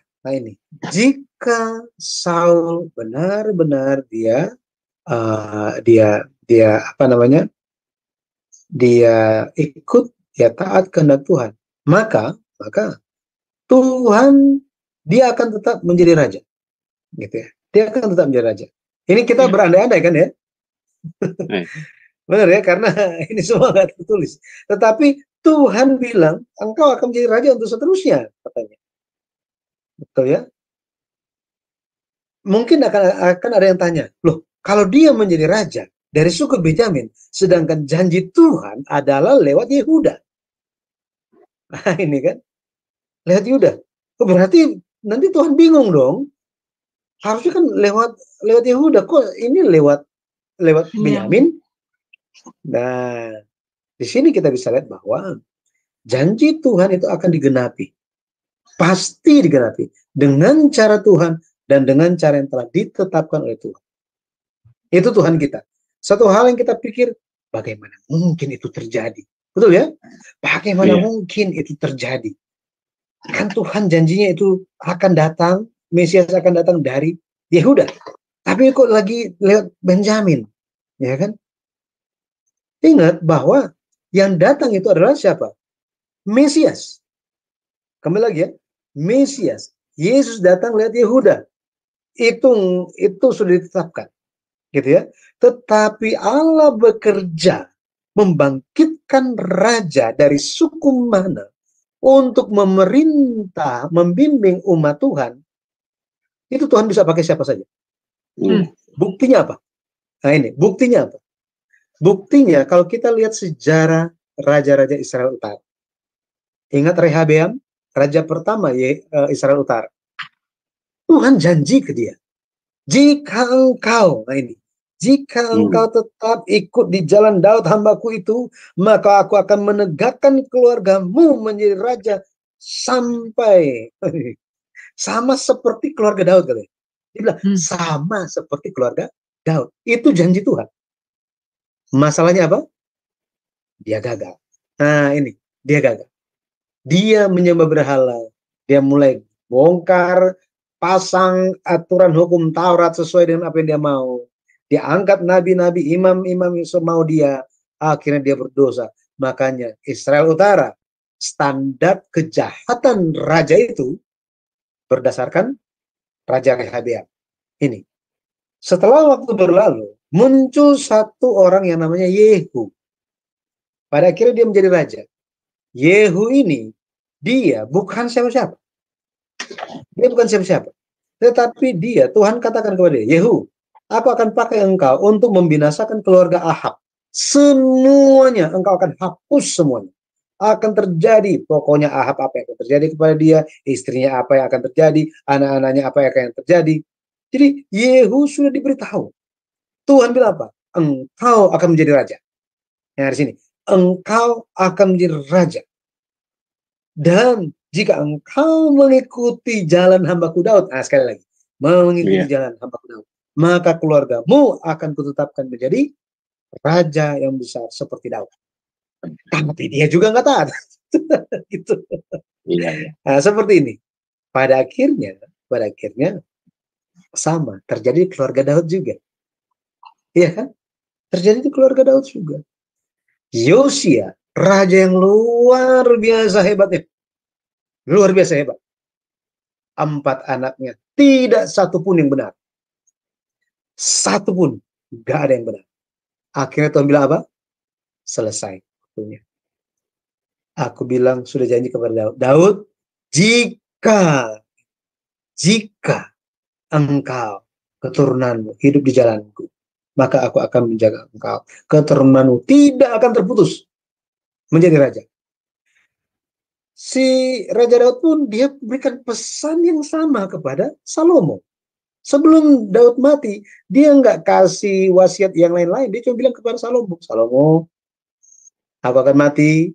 [SPEAKER 1] Saul benar-benar dia ikut, dia taat kehendak Tuhan, maka Tuhan dia akan tetap menjadi raja, gitu ya. Dia akan tetap menjadi raja. Ini kita berandai-andai kan ya, benar ya, karena ini semua nggak tertulis. Tetapi Tuhan bilang engkau akan menjadi raja untuk seterusnya, katanya. Betul ya? Mungkin akan ada yang tanya, loh kalau dia menjadi raja dari suku Benyamin, sedangkan janji Tuhan adalah lewat Yehuda. Nah ini kan, lewat Yehuda. Berarti nanti Tuhan bingung dong.
[SPEAKER 5] Harusnya kan lewat Yehuda, kok ini lewat Benyamin? Nah, di sini kita bisa lihat bahwa janji Tuhan itu akan digenapi. Pasti digenapi dengan cara Tuhan dan dengan cara yang telah ditetapkan oleh Tuhan. Itu Tuhan kita. Satu hal yang kita pikir, bagaimana mungkin itu terjadi? Betul ya? Bagaimana mungkin itu terjadi? Kan Tuhan janjinya itu akan datang, Mesias akan datang dari Yehuda. Tapi kok lagi lewat Benjamin? Ya kan? Ingat bahwa yang datang itu adalah siapa? Mesias. Kembali lagi ya. Mesias. Yesus datang lewat Yehuda. Itu sudah ditetapkan. Gitu ya. Tetapi Allah bekerja membangkitkan raja dari suku mana untuk memerintah, membimbing umat Tuhan. Itu Tuhan bisa pakai siapa saja. Buktinya apa? Nah ini, buktinya apa? Buktinya kalau kita lihat sejarah raja-raja Israel Utara. Ingat Rehabeam, raja pertama Israel Utara. Tuhan janji ke dia, jika engkau, nah ini, jika engkau tetap ikut di jalan Daud hambaku itu, maka aku akan menegakkan keluargamu menjadi raja sampai sama seperti keluarga Daud katanya. Dia bilang sama seperti keluarga Daud. Itu janji Tuhan. Masalahnya apa? Dia gagal. Nah ini, dia gagal. Dia menyembah berhala. Dia mulai bongkar, pasang aturan hukum Taurat sesuai dengan apa yang dia mau. Dia angkat nabi-nabi, imam-imam yang semau dia. Akhirnya dia berdosa. Makanya Israel Utara, standar kejahatan raja itu berdasarkan Raja Rehabeam. Ini. Setelah waktu berlalu, muncul satu orang yang namanya Yehu. Pada akhirnya dia menjadi raja. Yehu ini, dia bukan siapa-siapa. Dia bukan siapa-siapa. Tetapi dia, Tuhan katakan kepada dia, Yehu, aku akan pakai engkau untuk membinasakan keluarga Ahab. Semuanya, engkau akan hapus semuanya. Akan terjadi, pokoknya Ahab apa yang akan terjadi kepada dia, istrinya apa yang akan terjadi, anak-anaknya apa yang akan terjadi. Jadi Yehu sudah diberitahu. Tuhan bilang apa? Engkau akan menjadi raja. Yang di sini, engkau akan menjadi raja. Dan jika engkau mengikuti jalan hambaku Daud, sekali lagi, mengikuti jalan hambaku Daud, maka keluargamu akan kutetapkan menjadi raja yang besar seperti Daud. Tapi dia juga nggak taat. Gitu. Nah, seperti ini. Pada akhirnya sama terjadi di keluarga Daud juga. Iya kan? Terjadi di keluarga Daud juga. Yosia, raja yang luar biasa hebatnya. Luar biasa hebat. 4 anaknya, tidak satu pun yang benar. Satu pun, gak ada yang benar. Akhirnya Tuhan bilang apa? Selesai. Aku bilang, sudah janji kepada Daud. Daud, jika engkau, keturunanmu, hidup di jalanku, maka aku akan menjaga engkau. Keturunanmu tidak akan terputus menjadi raja. Si Raja Daud pun dia berikan pesan yang sama kepada Salomo. Sebelum Daud mati, dia nggak kasih wasiat yang lain-lain. Dia cuma bilang kepada Salomo, Salomo, aku akan mati.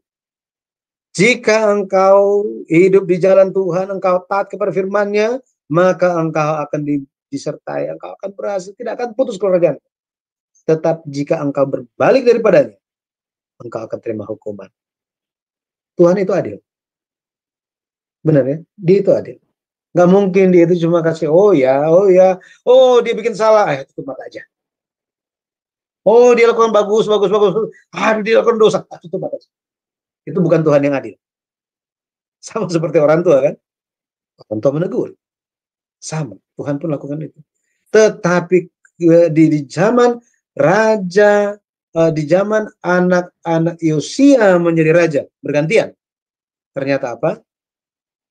[SPEAKER 5] Jika engkau hidup di jalan Tuhan, engkau taat kepada firman-Nya, maka engkau akan disertai, engkau akan berhasil, tidak akan putus kerajaan. Tetap jika engkau berbalik daripadanya, engkau akan terima hukuman. Tuhan itu adil. Benar ya? Dia itu adil. Nggak mungkin dia itu cuma kasih, oh dia bikin salah, tutup mata aja. Oh dia lakukan bagus. Dia lakukan dosa, tutup mata aja. Itu bukan Tuhan yang adil. Sama seperti orang tua kan? Orang tua menegur. Sama, Tuhan pun lakukan itu. Tetapi di zaman raja, di zaman anak-anak Yosia menjadi raja, bergantian. Ternyata apa?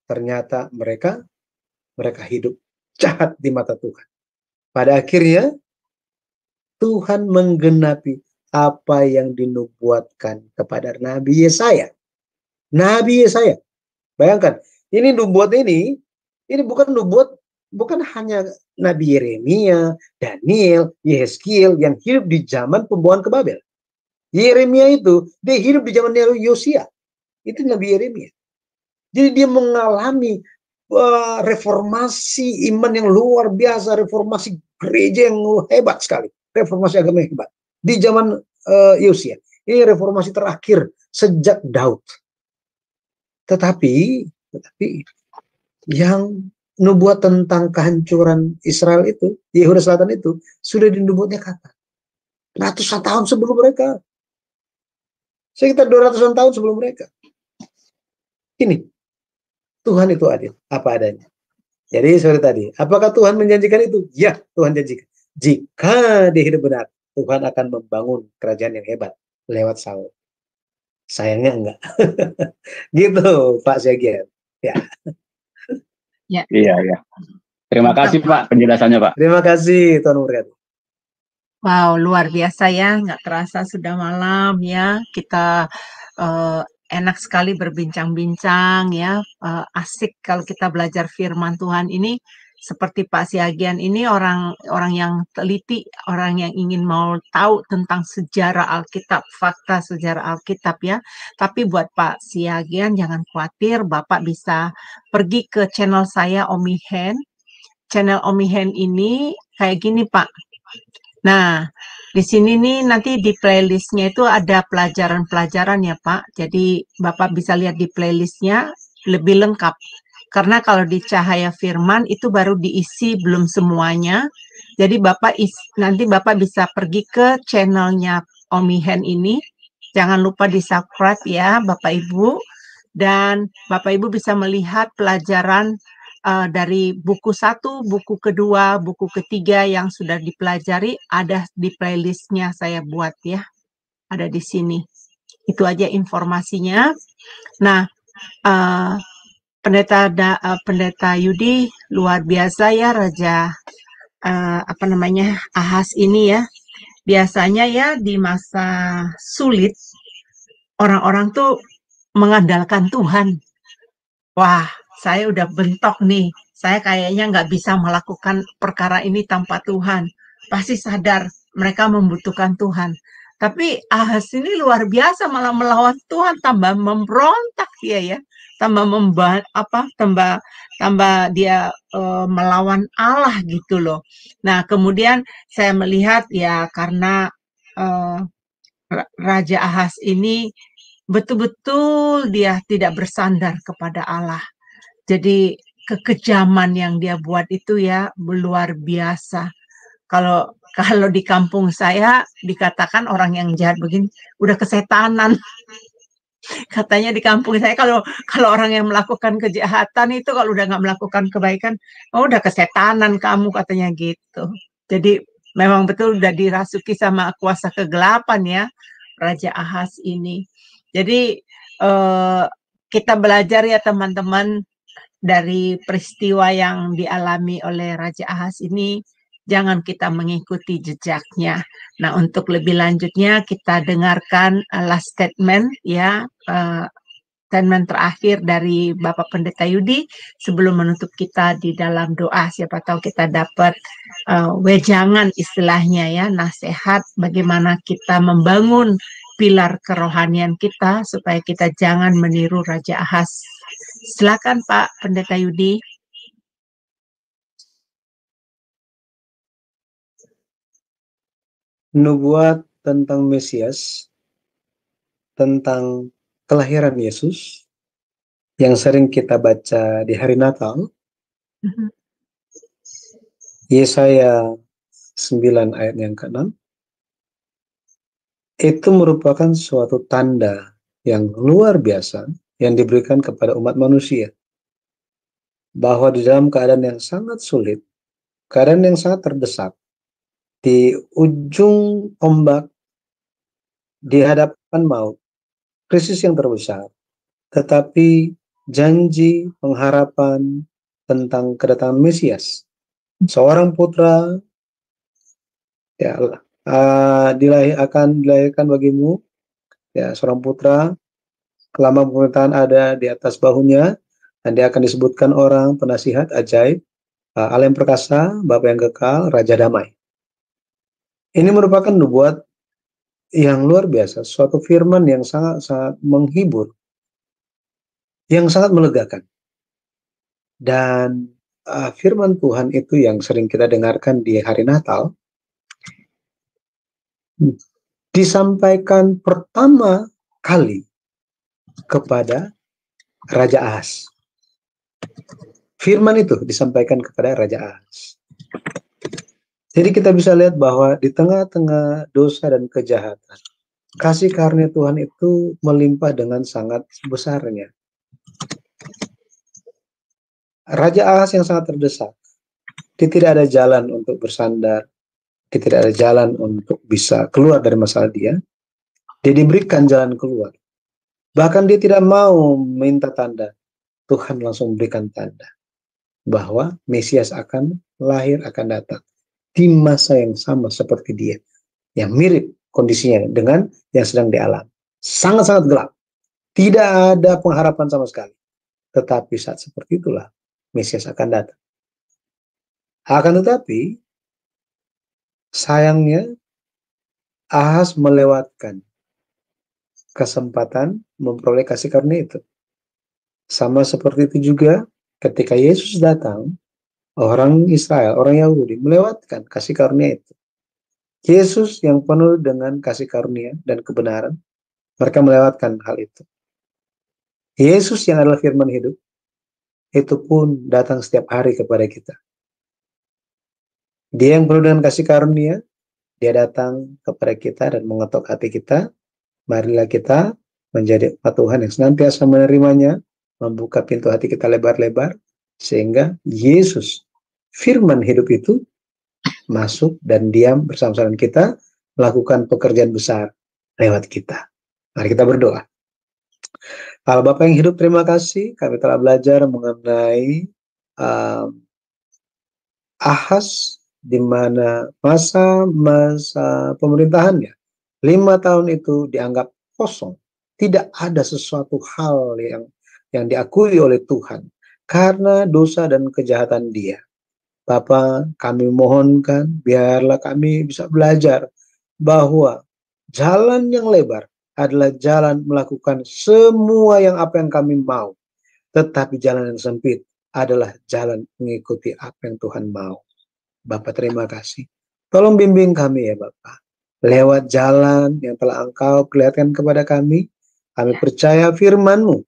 [SPEAKER 5] Ternyata mereka hidup jahat di mata Tuhan. Pada akhirnya Tuhan menggenapi apa yang dinubuatkan kepada Nabi Yesaya. Nabi Yesaya. Bayangkan, ini nubuat ini bukan nubuat bukan hanya Nabi Yeremia, Daniel, Yehezkiel yang hidup di zaman pembawaan ke Babel. Yeremia itu dia hidup di zaman Yosia. Itu Nabi Yeremia. Jadi dia mengalami reformasi iman yang luar biasa, reformasi gereja yang hebat sekali, reformasi agama yang hebat di zaman Yosia. Ini reformasi terakhir sejak Daud. Tetapi yang nubuat tentang kehancuran Israel itu, Yehuda Selatan itu, sudah dinubuatnya kapan? Ratusan tahun sebelum mereka. Sekitar 200-an tahun sebelum mereka. Ini, Tuhan itu adil, apa adanya. Jadi seperti tadi, apakah Tuhan menjanjikan itu? Ya, Tuhan janjikan. Jika dia hidup benar, Tuhan akan membangun kerajaan yang hebat lewat Saul. Sayangnya enggak. Gitu, Pak Syagian. Ya.
[SPEAKER 2] Ya.
[SPEAKER 1] Iya. Terima kasih Pak penjelasannya Pak.
[SPEAKER 5] Terima kasih Tuhan memberkati.
[SPEAKER 2] Wow, luar biasa ya, nggak terasa sudah malam ya. Kita enak sekali berbincang-bincang ya, asik kalau kita belajar firman Tuhan ini. Seperti Pak Siagian ini orang yang teliti, orang yang ingin mau tahu tentang sejarah Alkitab, fakta sejarah Alkitab ya. Tapi buat Pak Siagian jangan khawatir, Bapak bisa pergi ke channel saya Omihen. Channel Omihen ini kayak gini Pak. Nah, di sini nih nanti di playlistnya itu ada pelajaran-pelajaran ya Pak. Jadi Bapak bisa lihat di playlistnya lebih lengkap. Karena kalau di Cahaya Firman itu baru diisi belum semuanya. Jadi nanti Bapak bisa pergi ke channelnya Omihen ini. Jangan lupa di-subscribe ya Bapak Ibu. Dan Bapak Ibu bisa melihat pelajaran dari buku 1, buku kedua, buku ketiga yang sudah dipelajari ada di playlistnya saya buat ya. Ada di sini. Itu aja informasinya. Nah, Pendeta Yudi luar biasa ya Raja Ahaz ini ya. Biasanya ya di masa sulit orang-orang tuh mengandalkan Tuhan. Wah, saya udah bentok nih. Saya kayaknya nggak bisa melakukan perkara ini tanpa Tuhan. Pasti sadar mereka membutuhkan Tuhan. Tapi Ahaz ini luar biasa malah melawan Tuhan, tambah memberontak dia ya. Tambah dia melawan Allah gitu loh. Nah, kemudian saya melihat ya karena Raja Ahaz ini betul-betul dia tidak bersandar kepada Allah. Jadi kekejaman yang dia buat itu ya luar biasa. Kalau di kampung saya dikatakan orang yang jahat begini udah kesetanan. Katanya di kampung saya kalau orang yang melakukan kejahatan itu kalau udah nggak melakukan kebaikan, oh udah kesetanan kamu katanya gitu. Jadi memang betul udah dirasuki sama kuasa kegelapan ya Raja Ahaz ini. Jadi kita belajar ya teman-teman dari peristiwa yang dialami oleh Raja Ahaz ini. Jangan kita mengikuti jejaknya. Nah, untuk lebih lanjutnya kita dengarkan last statement ya, statement terakhir dari Bapak Pendeta Yudi sebelum menutup kita di dalam doa. Siapa tahu kita dapat wejangan istilahnya ya, nasihat bagaimana kita membangun pilar kerohanian kita supaya kita jangan meniru Raja Ahaz. Silakan Pak Pendeta Yudi.
[SPEAKER 5] Nubuat tentang Mesias, tentang kelahiran Yesus yang sering kita baca di hari Natal. Yesaya 9 ayat yang ke-6 itu merupakan suatu tanda yang luar biasa yang diberikan kepada umat manusia, bahwa di dalam keadaan yang sangat sulit, keadaan yang sangat terdesak, di ujung ombak, di hadapan maut, krisis yang terbesar, tetapi janji pengharapan tentang kedatangan Mesias, seorang putra ya akan dilahirkan bagimu, ya seorang putra, kelama pemerintahan ada di atas bahunya, dan dia akan disebutkan orang penasihat ajaib, Allah yang perkasa, Bapa yang kekal, Raja damai. Ini merupakan nubuat yang luar biasa, suatu firman yang sangat-sangat menghibur, yang sangat melegakan. Dan firman Tuhan itu yang sering kita dengarkan di hari Natal, disampaikan pertama kali kepada Raja Ahaz. Firman itu disampaikan kepada Raja Ahaz. Jadi kita bisa lihat bahwa di tengah-tengah dosa dan kejahatan, kasih karunia Tuhan itu melimpah dengan sangat besarnya. Raja Ahaz yang sangat terdesak, dia tidak ada jalan untuk bersandar, dia tidak ada jalan untuk bisa keluar dari masalah dia diberikan jalan keluar. Bahkan dia tidak mau minta tanda, Tuhan langsung berikan tanda bahwa Mesias akan lahir, akan datang di masa yang sama seperti dia, yang mirip kondisinya dengan yang sedang dialami. Sangat-sangat gelap, tidak ada pengharapan sama sekali. Tetapi saat seperti itulah Mesias akan datang. Akan tetapi sayangnya Ahaz melewatkan kesempatan memperoleh kasih karunia itu. Sama seperti itu juga ketika Yesus datang, orang Israel, orang Yahudi melewatkan kasih karunia itu. Yesus yang penuh dengan kasih karunia dan kebenaran, mereka melewatkan hal itu. Yesus yang adalah firman hidup, itu pun datang setiap hari kepada kita. Dia yang penuh dengan kasih karunia, dia datang kepada kita dan mengetok hati kita. Marilah kita menjadi umat Tuhan yang senantiasa menerimanya, membuka pintu hati kita lebar-lebar, sehingga Yesus, firman hidup itu, masuk dan diam bersama-sama kita, melakukan pekerjaan besar lewat kita. Mari kita berdoa. Allah Bapa yang hidup, terima kasih kami telah belajar mengenai Ahaz, di mana masa pemerintahannya 5 tahun itu dianggap kosong. Tidak ada sesuatu hal yang diakui oleh Tuhan karena dosa dan kejahatan dia. Bapa, kami mohonkan biarlah kami bisa belajar bahwa jalan yang lebar adalah jalan melakukan semua apa yang kami mau. Tetapi jalan yang sempit adalah jalan mengikuti apa yang Tuhan mau. Bapak, terima kasih. Tolong bimbing kami ya Bapak. Lewat jalan yang telah Engkau perlihatkan kepada kami percaya firman-Mu.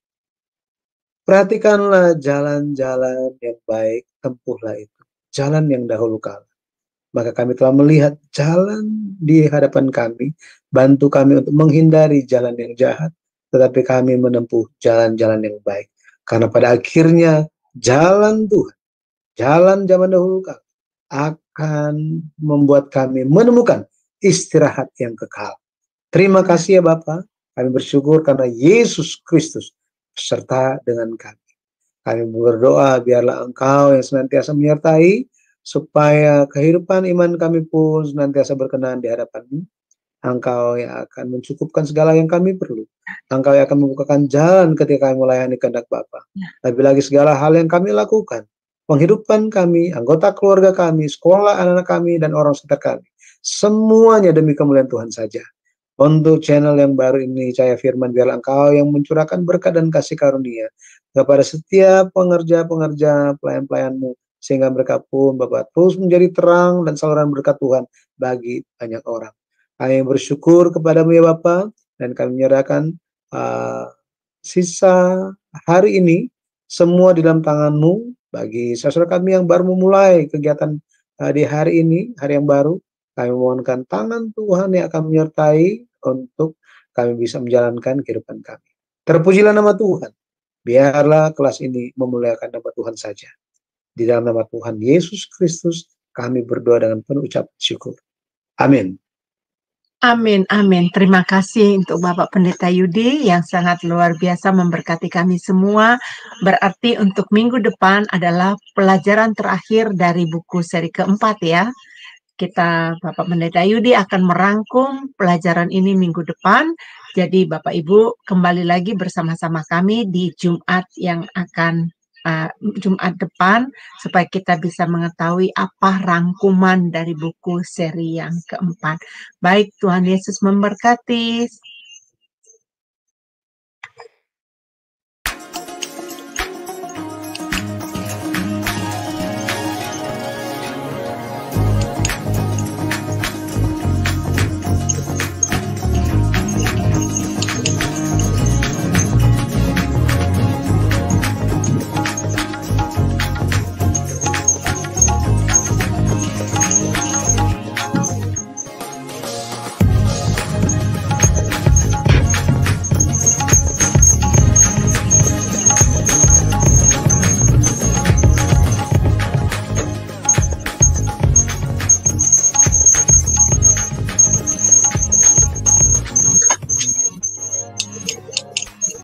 [SPEAKER 5] Perhatikanlah jalan-jalan yang baik, tempuhlah itu. Jalan yang dahulu kala. Maka kami telah melihat jalan di hadapan kami. Bantu kami untuk menghindari jalan yang jahat. Tetapi kami menempuh jalan-jalan yang baik. Karena pada akhirnya jalan Tuhan, jalan zaman dahulu kala, akan membuat kami menemukan istirahat yang kekal. Terima kasih ya Bapak. Kami bersyukur karena Yesus Kristus beserta dengan kami. Kami berdoa biarlah Engkau yang senantiasa menyertai, supaya kehidupan iman kami pun senantiasa berkenan di hadapan-Mu. Engkau yang akan mencukupkan segala yang kami perlu. Engkau yang akan membukakan jalan ketika kami melayani kehendak Bapa. Lebih lagi segala hal yang kami lakukan, penghidupan kami, anggota keluarga kami, sekolah anak-anak kami, dan orang sekitar kami, semuanya demi kemuliaan Tuhan saja. Untuk channel yang baru ini, Cahaya Firman, biarlah Engkau yang mencurahkan berkat dan kasih karunia kepada setiap pengerja-pengerja pelayan-pelayan-Mu, sehingga mereka pun Bapak terus menjadi terang dan saluran berkat Tuhan bagi banyak orang. Kami bersyukur kepada-Mu ya Bapak, dan kami menyerahkan sisa hari ini semua di dalam tangan-Mu. Bagi saudara kami yang baru memulai kegiatan di hari ini, hari yang baru, kami mohonkan tangan Tuhan yang akan menyertai untuk kami bisa menjalankan kehidupan kami. Terpujilah nama Tuhan. Biarlah kelas ini memuliakan nama Tuhan saja. Di dalam nama Tuhan Yesus Kristus, kami berdoa dengan penuh ucapan syukur. Amin.
[SPEAKER 2] Amin, amin. Terima kasih untuk Bapak Pendeta Yudi yang sangat luar biasa memberkati kami semua. Berarti untuk minggu depan adalah pelajaran terakhir dari buku seri keempat ya. Bapak Pendeta Yudi akan merangkum pelajaran ini minggu depan. Jadi Bapak Ibu kembali lagi bersama-sama kami di Jumat yang akan Jumat depan supaya kita bisa mengetahui apa rangkuman dari buku seri yang keempat. Baik, Tuhan Yesus memberkati.